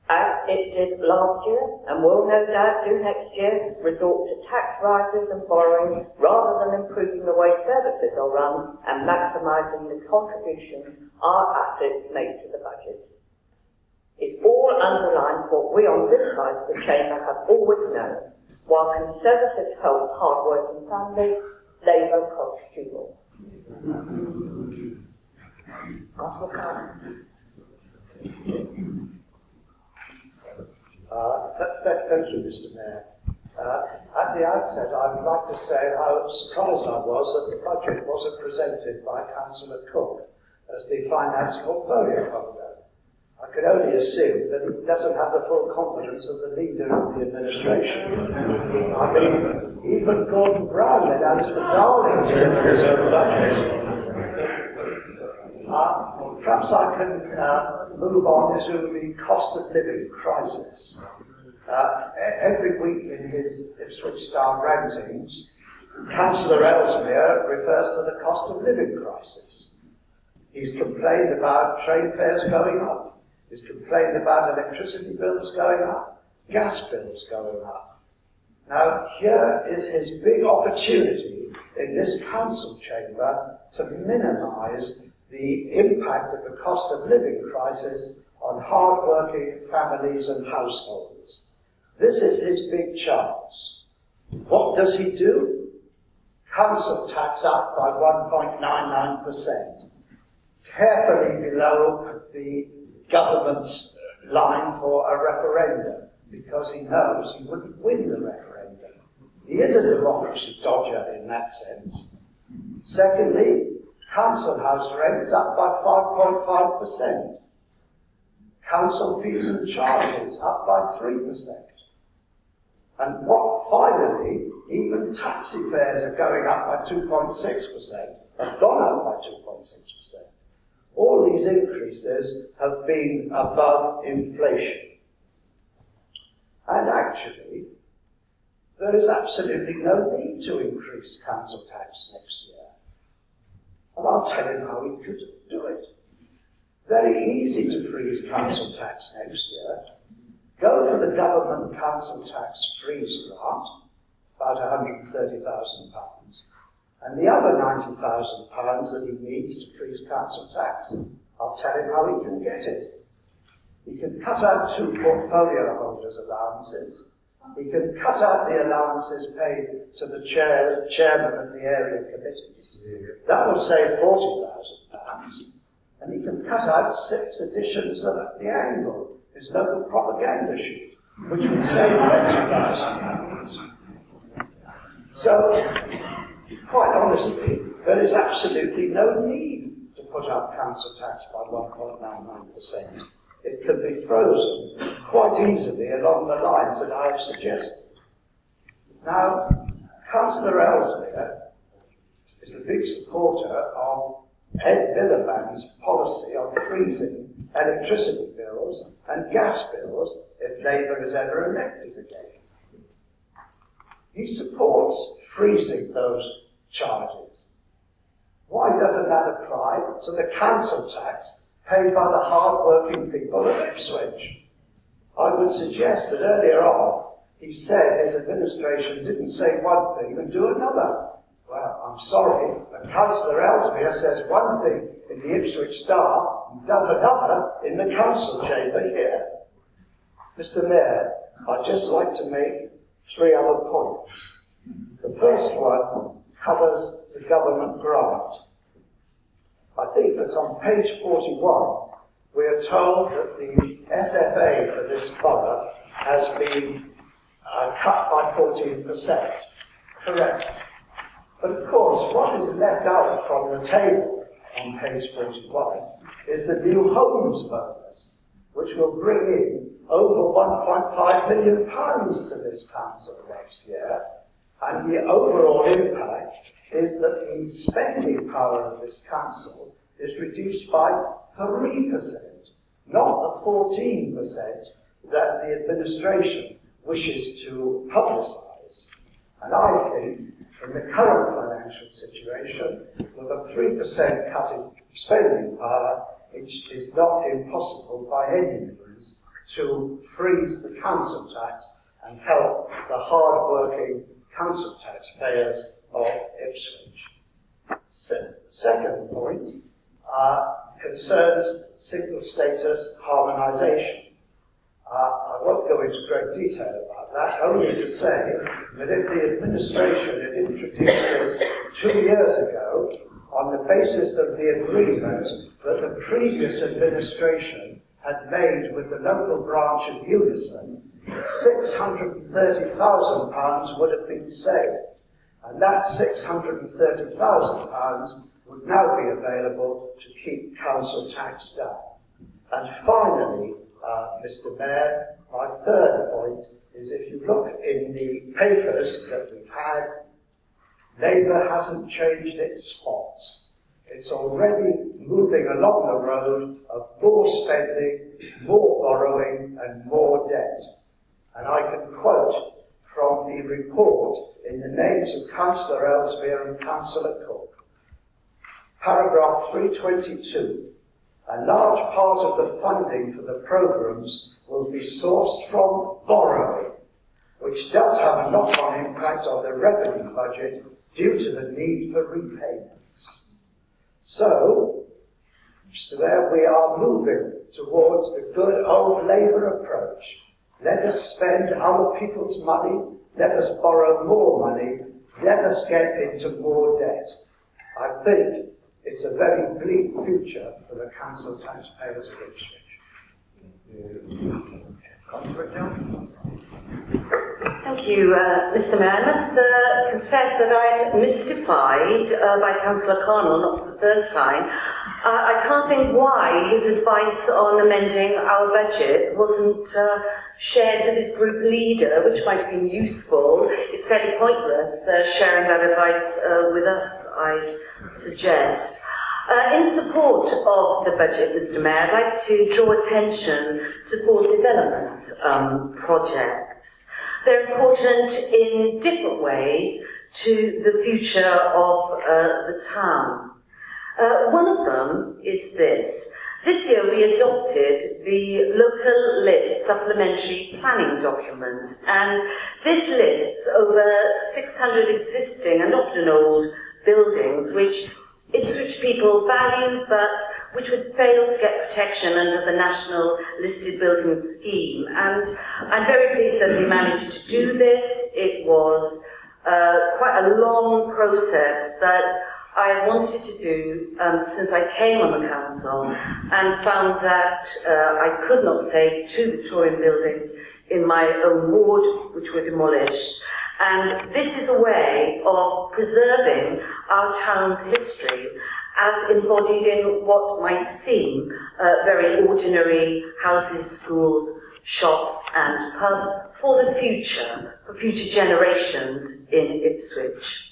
as it did last year, and will no doubt do next year, resort to tax rises and borrowing rather than improving the way services are run and maximising the contributions our assets make to the budget. It all underlines what we on this side of the chamber have always known. While Conservatives help hard-working families, Labour costs fuel. Thank you, Mr. Mayor. At the outset, I would like to say how surprised I was that the budget wasn't presented by Councillor Cook as the finance portfolio holder. I could only assume that he doesn't have the full confidence of the leader of the administration. I mean, even Gordon Brown led Alistair Darling to enter his own budget. Perhaps I can move on to the cost of living crisis. Every week in his Ipswich Star rankings, Councillor Ellesmere refers to the cost of living crisis. He's complained about train fares going up. He's complained about electricity bills going up, gas bills going up. Now, here is his big opportunity in this council chamber to minimise the impact of the cost of living crisis on hard-working families and households. This is his big chance. What does he do? Council tax up by 1.99%, carefully below the government's line for a referendum, because he knows he wouldn't win the referendum. He is a democracy dodger in that sense. Secondly, council house rents up by 5.5%. Council fees and charges up by 3%. And finally, even taxi fares are going up by 2.6%, have gone up by 2.6%. All these increases have been above inflation. And actually, there is absolutely no need to increase council tax next year. And I'll tell him how he could do it. Very easy to freeze council tax next year. Go for the government council tax freeze grant, about £130,000, and the other £90,000 that he needs to freeze council tax. I'll tell him how he can get it. He can cut out 2 portfolio holders' allowances. He can cut out the allowances paid to the chairman of the area committees. That will save £40,000. And he can cut out 6 editions of the Angle, his local propaganda shoot, which would save £20,000. So, quite honestly, there is absolutely no need to put up council tax by 1.99%. It can be frozen quite easily along the lines that I have suggested. Now, Councillor Ellesmere is a big supporter of Ed Miliband's policy on freezing electricity bills and gas bills if Labour is ever elected again. He supports freezing those charges. Why doesn't that apply to the council tax paid by the hard-working people of Ipswich? I would suggest that earlier on he said his administration didn't say one thing and do another. Well, I'm sorry, but Councillor Ellesmere says one thing in the Ipswich Star and does another in the council chamber here. Mr. Mayor, I'd just like to make 3 other points. The first one covers the government grant. I think that on page 41, we are told that the SFA for this borough has been cut by 14%. Correct. But of course, what is left out from the table on page 41 is the new homes bonus, which will bring in over £1.5 million to this council next year. And the overall impact is that the spending power of this council is reduced by 3%, not the 14% that the administration wishes to publicise. And I think, in the current financial situation, with a 3% cut in spending power, it is not impossible by any means to freeze the council tax and help the hard-working council taxpayers of Ipswich. Second point concerns single status harmonisation. I won't go into great detail about that, only to say that if the administration had introduced this 2 years ago on the basis of the agreement that the previous administration had made with the local branch of Unison, £630,000 would have been saved. And that £630,000 would now be available to keep council tax down. And finally, Mr. Mayor, my third point is if you look in the papers that we've had, Labour hasn't changed its spots. It's already moving along the road of more spending, more borrowing and more debt. And I can quote from the report in the names of Councillor Ellesmere and Councillor Cook. Paragraph 322. A large part of the funding for the programmes will be sourced from borrowing, which does have a knock-on impact on the revenue budget due to the need for repayments. So, Mr. Mayor, we are moving towards the good old Labour approach. Let us spend other people's money, let us borrow more money, let us get into more debt. I think it's a very bleak future for the council taxpayers of Ipswich. Thank you, Mr. Mayor. I must confess that I'm mystified by Councillor Connell, not for the first time, I can't think why his advice on amending our budget wasn't shared with his group leader, which might have been useful. It's fairly pointless sharing that advice with us, I'd suggest. In support of the budget, Mr. Mayor, I'd like to draw attention to 4 development projects. They're important in different ways to the future of the town. One of them is this. This year we adopted the local list supplementary planning document, and this lists over 600 existing and often old buildings which Ipswich people value, but which would fail to get protection under the National Listed Buildings Scheme. And I'm very pleased that we managed to do this. It was quite a long process that I wanted to do since I came on the council, and found that I could not save 2 Victorian buildings in my own ward, which were demolished. And this is a way of preserving our town's history as embodied in what might seem very ordinary houses, schools, shops and pubs for the future, for future generations in Ipswich.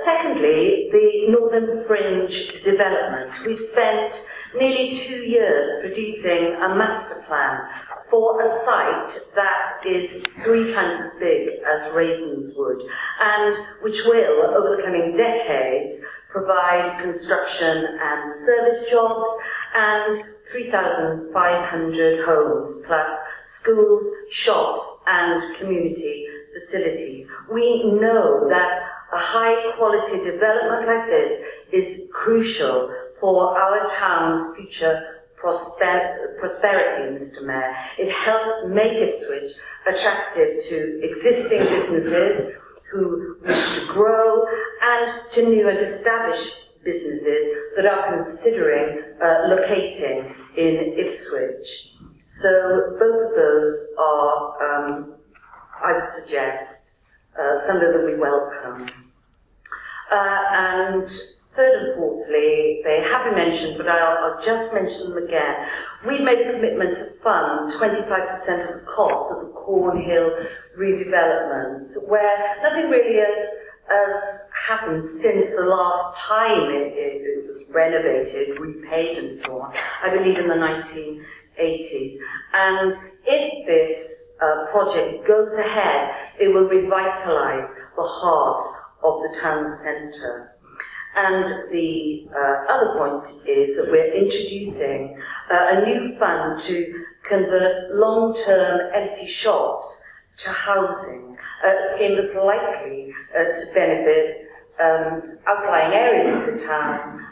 Secondly, the Northern Fringe development. We've spent nearly 2 years producing a master plan for a site that is 3 times as big as Ravenswood, and which will, over the coming decades, provide construction and service jobs and 3,500 homes, plus schools, shops and community facilities. We know that a high-quality development like this is crucial for our town's future prosperity, Mr. Mayor. It helps make Ipswich attractive to existing businesses who wish to grow and to new and established businesses that are considering locating in Ipswich. So both of those are, I would suggest, something that we welcome. And third and fourthly, they have been mentioned, but I'll just mention them again. We made a commitment to fund 25% of the cost of the Cornhill redevelopment, where nothing really has happened since the last time it was renovated, repaid and so on, I believe in the 1980s. And if this project goes ahead, it will revitalise the heart of the town centre. And the other point is that we're introducing a new fund to convert long-term empty shops to housing, a scheme that's likely to benefit outlying areas of the town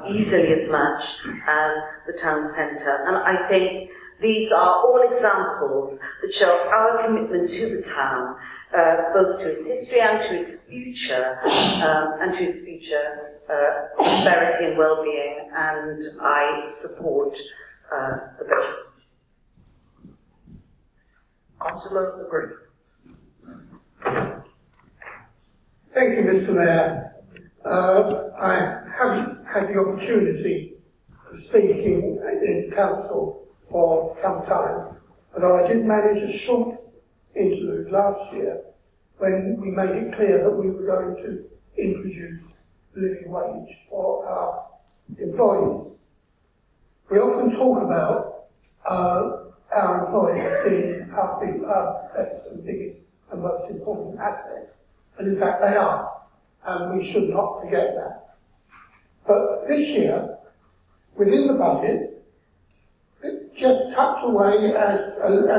easily as much as the town centre. And I think these are all examples that show our commitment to the town, both to its history and to its future, prosperity and well-being, and I support the budget. Councillor Green. Thank you, Mr. Mayor. I haven't had the opportunity of speaking in council for some time, although I did manage a short interlude last year when we made it clear that we were going to introduce living wage for our employees. We often talk about our employees being our best and biggest and most important asset, and in fact they are, and we should not forget that. But this year, within the budget, just tucked away as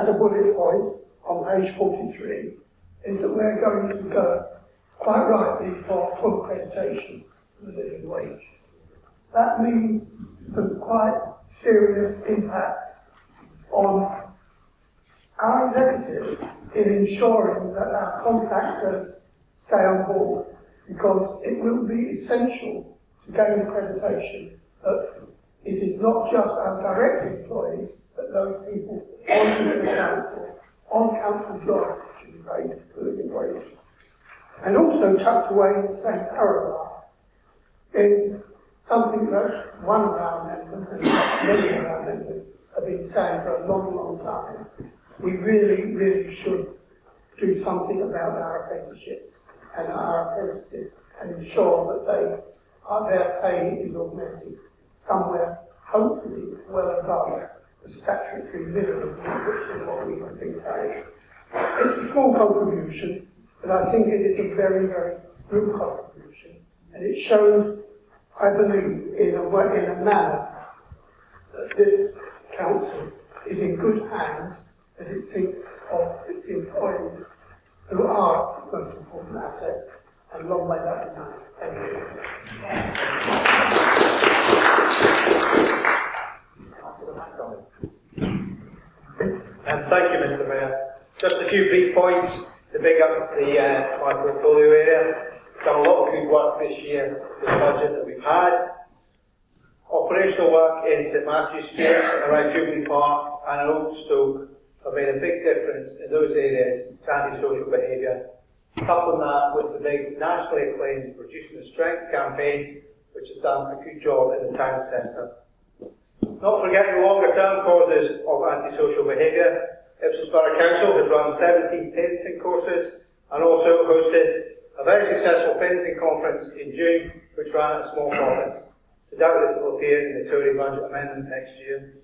a bullet point on page 43, is that we're going to go, quite rightly, for full accreditation for the living wage. That means some quite serious impacts on our executive in ensuring that our contractors stay on board, because it will be essential to gain accreditation that it is not just our direct employees, but those people on the council, on council jobs should be paid for living wage. And also tucked away in the same paragraph is something that one of our members and many of our members have been saying for a long, long time. We really, really should do something about our apprenticeship and our apprentices and ensure that their pay is augmented somewhere, hopefully, well above the statutory minimum, which is what we have been paying. It's a small contribution, but I think it is a very, very good contribution, and it shows, I believe, in a manner that this council is in good hands, that it thinks of its employees, who are its most important asset, and long may that be known. Thank you. Thank you, Mr. Mayor. Just a few brief points to big up my portfolio area. Done a lot of good work this year with the budget that we've had. Operational work in St Matthew's Street, around Jubilee Park and in Old Stoke have made a big difference in those areas to antisocial behaviour. Coupling that with the big nationally acclaimed Reducing the Strength campaign, which has done a good job in the town centre. Not forgetting the longer term causes of antisocial behaviour, Ipswich Borough Council has run 17 parenting courses and also hosted a very successful parenting conference in June, which ran at a small profit. So doubtless it will appear in the Tory budget amendment next year.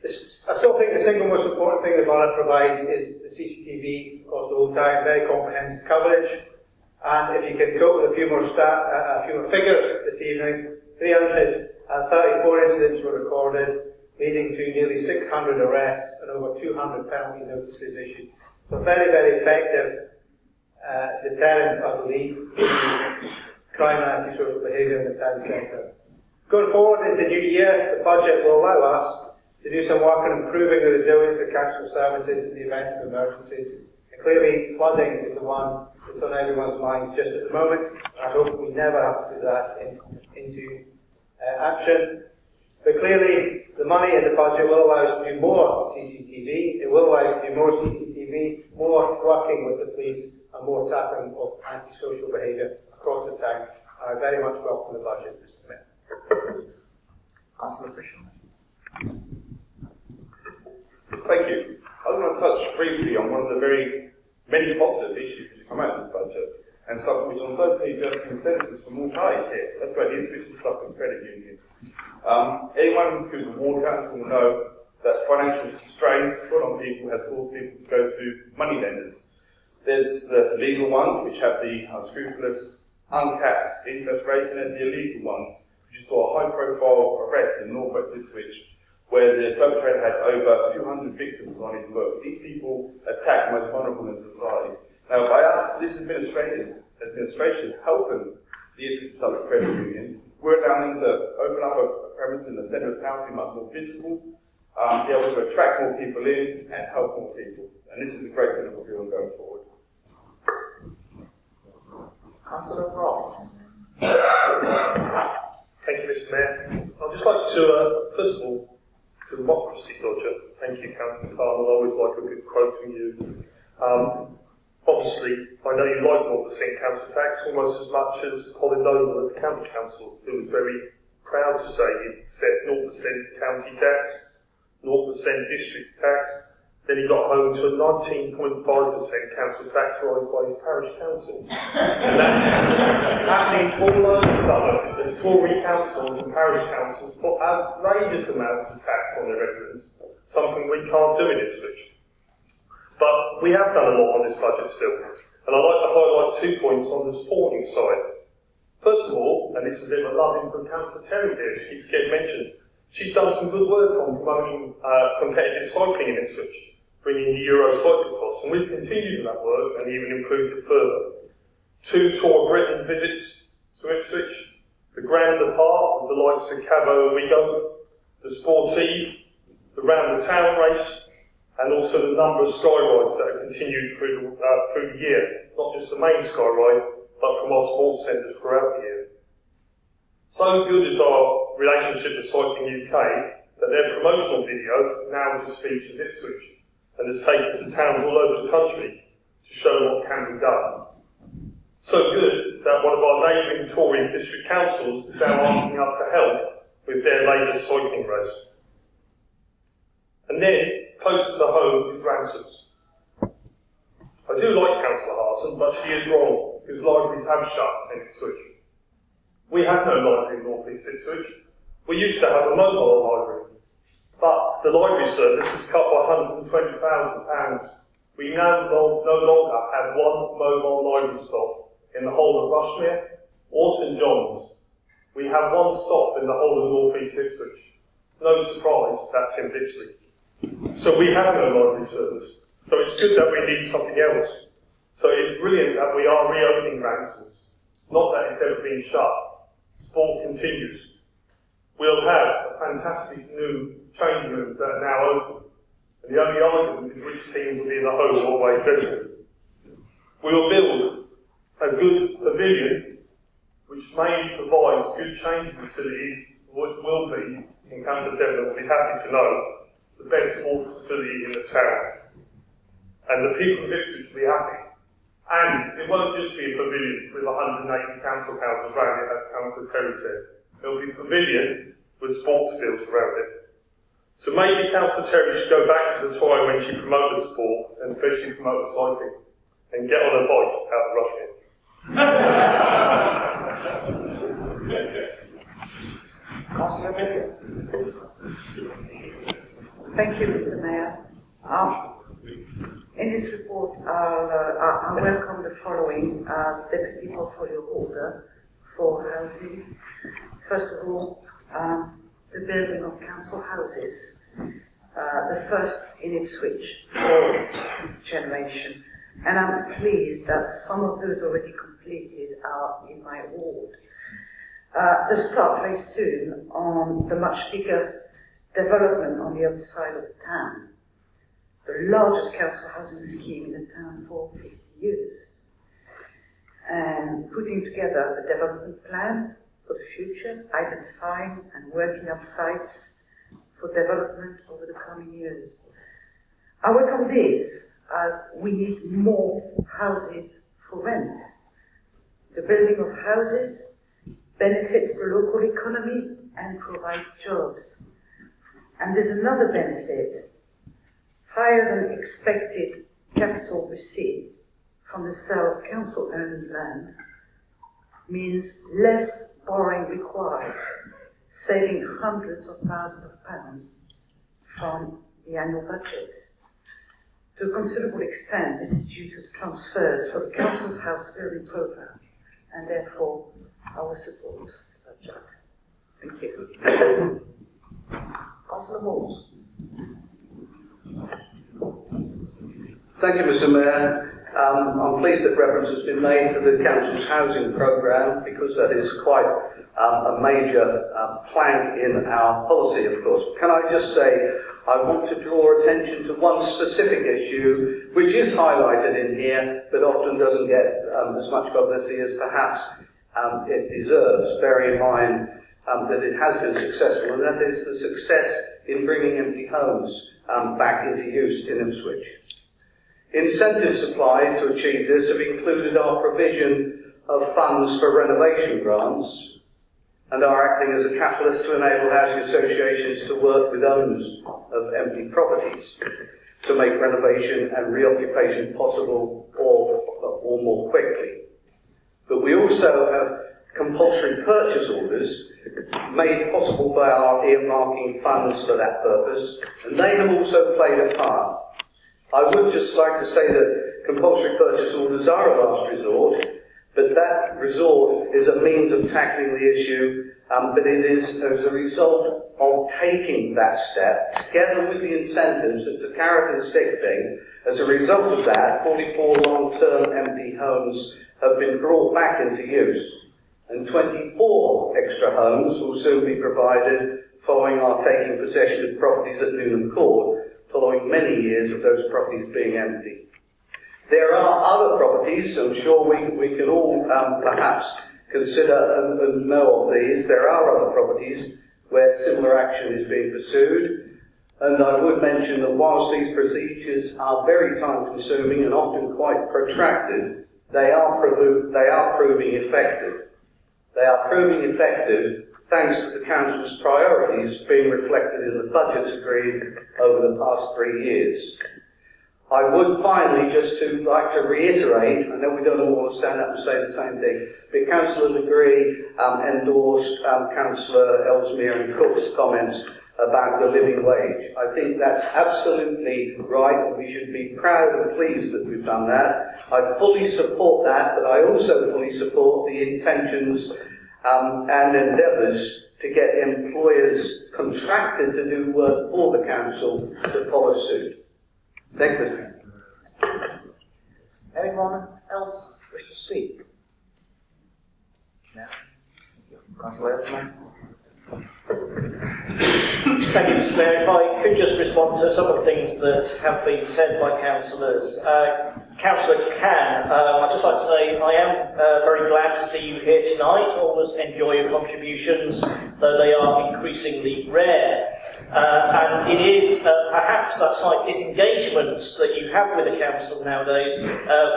I still think the single most important thing the borough provides is the CCTV across the whole town, very comprehensive coverage. And if you can go with a few more figures this evening, 334 incidents were recorded, leading to nearly 600 arrests and over 200 penalty notices issued. So very, very effective deterrent, I believe, to crime and antisocial behaviour in the town centre. Going forward into the new year, the budget will allow us to do some work on improving the resilience of council services in the event of emergencies. And clearly, flooding is the one that's on everyone's mind just at the moment. And I hope we never have to put that into action. But clearly, the money in the budget will allow us to do more CCTV. It will allow us to do more CCTV, more working with the police, and more tackling of antisocial behaviour across the town. I very much welcome the budget, Mr. Mayor. Councillor Fisher. Thank you. I want to touch briefly on one of the very many positive issues which come out of this budget, and something which on so many just consensus from all parties here. That's about the Ipswich and Suffolk Credit Union. Anyone who's a ward council will know that financial strain put on people has caused people to go to money lenders. There's the legal ones, which have the unscrupulous, uncapped interest rates, and there's the illegal ones, which you saw a high-profile arrest in North West Ipswich, where the perpetrator had over 200 victims on his book. These people attack the most vulnerable in society. Now, by us, this administration helping the Ipswich and Suffolk Credit Union, we're allowing them to open up a premise in the centre of town to be much more visible, be able to attract more people in and help more people. And this is a great thing that we'll be on going forward. Councillor Ross. Thank you, Mr. Mayor. I'd just like to, first of all, to the democracy dodger. Thank you, Councillor Carl. I always like a good quote from you. Obviously, I know you like 0% council tax almost as much as Colin Noble at the County Council, who was very proud to say he set 0% county tax, 0% district tax. Then he got home to a 19.5% council tax rise by his parish council. And that's happening all over Southwark. There's Tory councils and parish councils put outrageous amounts of tax on their residents, something we can't do in Ipswich. But we have done a lot on this budget still, and I'd like to highlight 2 points on the sporting side. First of all, and this is a bit of a loving from Councillor Terry here, she keeps getting mentioned, she's done some good work on promoting competitive cycling in Ipswich, bringing the Euro cyclocross, and we've continued that work and even improved it further. 2 Tour of Britain visits to Ipswich, the Grand Park with the likes of Cabo and Wigo, the Sportive, the Round the Town race, and also the number of sky rides that are continued through the year, not just the main sky ride, but from our sports centres throughout the year. So good is our relationship with Cycling UK that their promotional video now just features Ipswich and has taken to towns all over the country to show what can be done. So good that one of our neighbouring Tory district councils is now asking us to help with their latest cycling race. And then, closer to home, is ransoms. I do like Councillor Harson, but she is wrong, because libraries have shut in Ipswich. We have no library in North East Ipswich. We used to have a mobile library, but the library service was cut by £120,000. We now no longer have one mobile library stop in the whole of Rushmere or St John's. We have one stop in the whole of North East Ipswich. No surprise, that's in Bixley. So we have no library service. So it's good that we need something else. So it's brilliant that we are reopening Ransoms. Not that it's ever been shut. Sport continues. We'll have a fantastic new change rooms that are now open. And the only argument is which teams will be in the home or away festival. We will build a good pavilion which mainly provides good changing facilities, which will be, in Councillor Devlin will be happy to know, the best sports facility in the town. And the people of Ipswich will be happy. And it won't just be a pavilion with 180 council houses around it, as Councillor Terry said. There'll be a pavilion with sports fields around it. So maybe Councillor Terry should go back to the time when she promoted sport, and especially promoted cycling, and get on a bike out of Rushmere. Thank you, Mr. Mayor. In this report, I welcome the following as Deputy Portfolio Holder for housing. First of all, the building of council houses, the first in Ipswich for generation. And I'm pleased that some of those already completed are in my ward. They'll start very soon on the much bigger development on the other side of the town. The largest council housing scheme in the town for 50 years. And putting together a development plan for the future, identifying and working out sites for development over the coming years. I welcome this as we need more houses for rent. The building of houses benefits the local economy and provides jobs. And there's another benefit, higher than expected capital receipts from the sale of council-owned land means less borrowing required, saving hundreds of thousands of pounds from the annual budget. To a considerable extent, this is due to the transfers for the council's house building programme, and therefore I will support the budget. Thank you. Councillor Moores. Thank you, Mr. Mayor. I'm pleased that reference has been made to the Council's housing programme, because that is quite a major plank in our policy, of course. Can I just say, I want to draw attention to one specific issue, which is highlighted in here, but often doesn't get as much publicity as perhaps it deserves, bearing in mind that it has been successful, and that is the success in bringing empty homes back into use in Ipswich. Incentives applied to achieve this have included our provision of funds for renovation grants and are acting as a catalyst to enable housing associations to work with owners of empty properties to make renovation and reoccupation possible or more quickly. But we also have compulsory purchase orders made possible by our earmarking funds for that purpose, and they have also played a part. I would just like to say that compulsory purchase orders are a last resort, but that resort is a means of tackling the issue, but it is as a result of taking that step, together with the incentives. It's a carrot and stick thing. As a result of that, 44 long-term empty homes have been brought back into use, and 24 extra homes will soon be provided following our taking possession of properties at Newnham Court, following many years of those properties being empty. There are other properties, I'm sure we can all perhaps consider and know of these. There are other properties where similar action is being pursued, and I would mention that whilst these procedures are very time consuming and often quite protracted, they are proving effective. They are proving effective thanks to the Council's priorities being reflected in the budgets agreed over the past 3 years. I would finally just like to reiterate, I know we don't all want to stand up and say the same thing, but Councillor Legree endorsed Councillor Ellesmere and Cook's comments about the living wage. I think that's absolutely right, and we should be proud and pleased that we've done that. I fully support that, but I also fully support the intentions and endeavours to get employers contracted to do work for the council to follow suit. Thank you. Anyone else wish to speak? No? Councillor Ellesmere? Thank you, Mr. Mayor. If I could just respond to some of the things that have been said by councillors. Councillor Cann, I'd just like to say I am very glad to see you here tonight. Always enjoy your contributions, though they are increasingly rare. And it is perhaps that slight disengagement that you have with the council nowadays,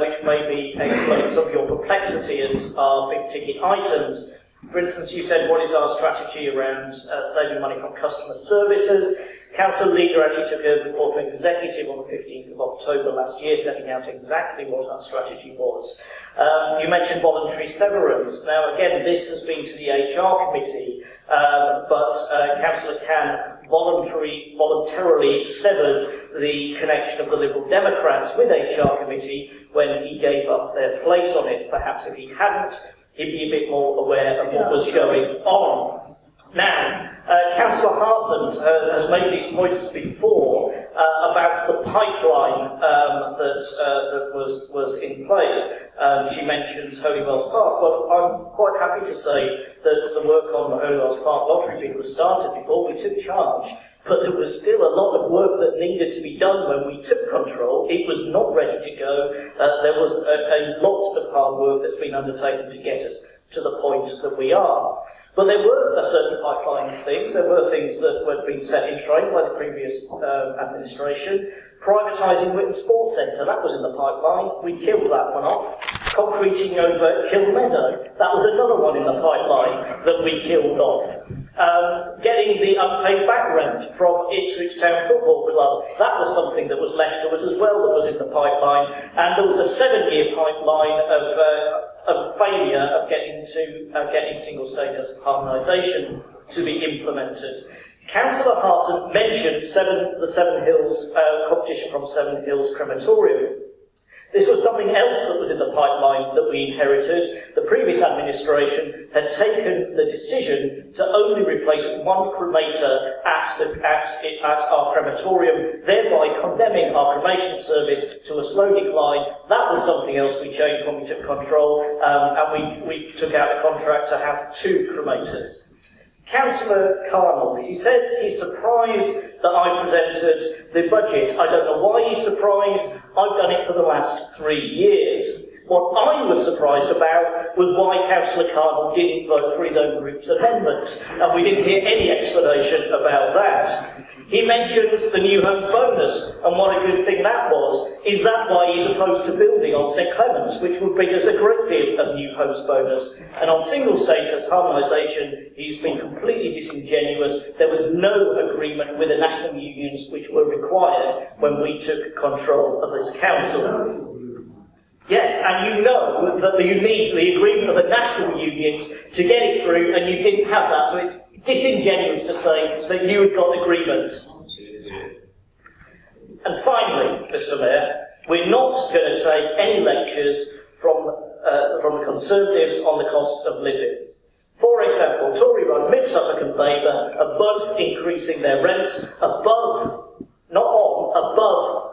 which maybe explains some of your perplexity as our big ticket items. For instance, you said, what is our strategy around saving money from customer services? Council Leader actually took a report to executive on the 15th of October last year, setting out exactly what our strategy was. You mentioned voluntary severance. Now, again, this has been to the HR committee, but Councillor Cann voluntarily severed the connection of the Liberal Democrats with HR committee when he gave up their place on it. Perhaps if he hadn't, he'd be a bit more aware of what was going on. Now, Councillor Harsons has made these points before about the pipeline that was in place. She mentions Holywells Park. Well, I'm quite happy to say that the work on the Holywells Park lottery bid was started before we took charge. But there was still a lot of work that needed to be done when we took control. It was not ready to go. There was a lot of hard work that's been undertaken to get us to the point that we are. But there were a certain pipeline of things. There were things that were being set in train by the previous administration. Privatising Witton Sports Centre, that was in the pipeline. We killed that one off. Concreting over Kill Meadow, that was another one in the pipeline that we killed off. Getting the unpaid back rent from Ipswich Town Football Club, that was something that was left to us as well that was in the pipeline. And there was a 7-year pipeline of failure of getting single status harmonisation to be implemented. Councillor Harson mentioned the Seven Hills competition from Seven Hills Crematorium. This was something else that was in the pipeline that we inherited. The previous administration had taken the decision to only replace one cremator at our crematorium, thereby condemning our cremation service to a slow decline. That was something else we changed when we took control, and we took out a contract to have 2 cremators. Councillor Carnell, he says he's surprised that I presented the budget. I don't know why he's surprised. I've done it for the last 3 years. What I was surprised about was why Councillor Carnell didn't vote for his own group's amendment, and we didn't hear any explanation about that. He mentions the new homes bonus, and what a good thing that was. Is that why he's opposed to building on St Clements, which would bring us a great deal of new homes bonus? And on single status harmonisation, he's been completely disingenuous. There was no agreement with the national unions which were required when we took control of this council. Yes, and you know that you need the agreement of the national unions to get it through, and you didn't have that, so it's disingenuous to say that you had got agreement. And finally, Mr Mayor, we're not going to take any lectures from the Conservatives on the cost of living. For example, Tory-run Mid Suffolk and Labour are both increasing their rents above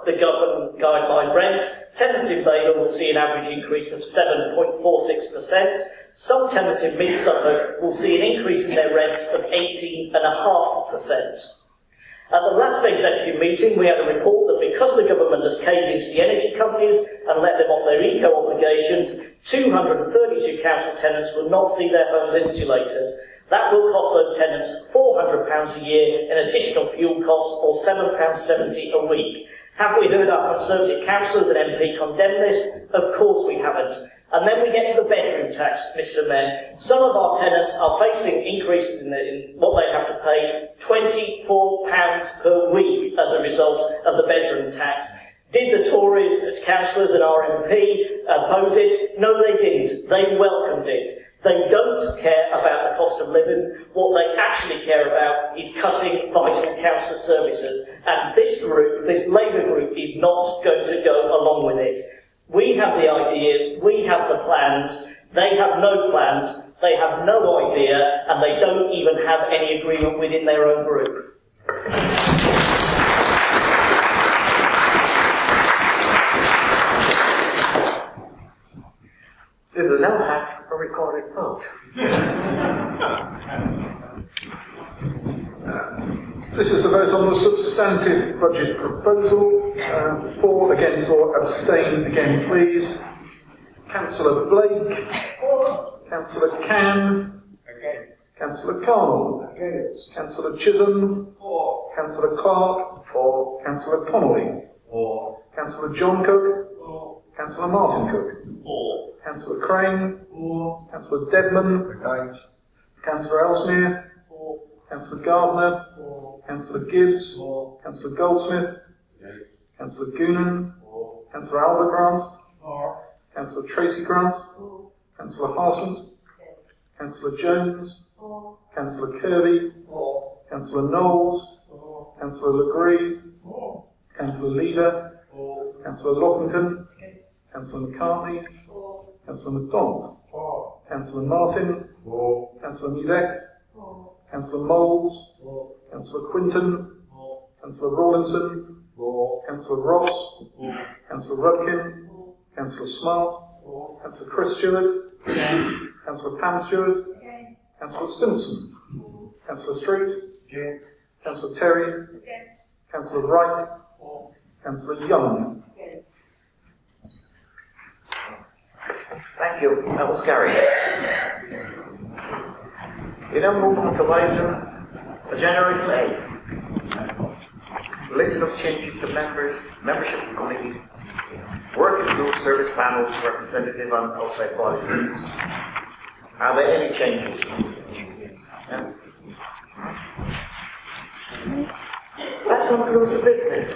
the government guideline rent. Tenants in Labour will see an average increase of 7.46%. Some tenants in Mid Suffolk will see an increase in their rents of 18.5%. At the last executive meeting, we had a report that because the government has caved into the energy companies and let them off their eco obligations, 232 council tenants will not see their homes insulated. That will cost those tenants £400 a year in additional fuel costs, or £7.70 a week. Have we heard our Conservative councillors and MP condemn this? Of course we haven't. And then we get to the bedroom tax, Mr. Mayor. Some of our tenants are facing increases in what they have to pay, £24 per week as a result of the bedroom tax. Did the Tories, the councillors and our MP oppose it? No, they didn't. They welcomed it. They don't care about the cost of living. What they actually care about is cutting vital council services. And this group, this Labour group, is not going to go along with it. We have the ideas, we have the plans, they have no plans, they have no idea, and they don't even have any agreement within their own group. We will now have a recorded vote. This is the vote on the substantive budget proposal. For, against or abstain again, please. Councillor Blake. For. Councillor Cann. Against. Councillor Carnell. Against. Councillor Chisholm. For. Councillor Clark. For. Councillor Connolly. For. Councillor John Cook. For. Councillor Martin Cook. For. Councillor Crane. For. Councillor Deadman. Against. Councillor Ellesmere. For. Councillor Gardner. For. Councillor Gibbs. For. Councillor Goldsmith. Against. Councillor Goonan. For. Councillor Albert Grant. For. Councillor Tracy Grant. For. Councillor Harsent. Yes. Councillor Jones. For. Councillor Kirby. For. Councillor Knowles. For. Councillor Legree. For. Councillor Leader. For. Councillor Lockington. Yes. Councillor McCartney. For. Councillor MacDonald. For. Councillor Martin. For. Councillor Mudek. For. Councillor Moles. For. Councillor Quinton. For. Councillor Rawlinson. For. Councillor Ross. For. Councillor Rudkin. For. Councillor Smart. For. Councillor Chris Stewart. Yes. Councillor Pam Stewart. Yes. Councillor Simpson. For. Councillor Street. Yes. Councillor Terry. Yes. Councillor Wright. For. Councillor Young. Yes. Thank you. That was carried. We now move on to item agenda item 8. List of changes to membership committees, working group, service panels, representative on outside bodies. Are there any changes? Yeah. That concludes the business.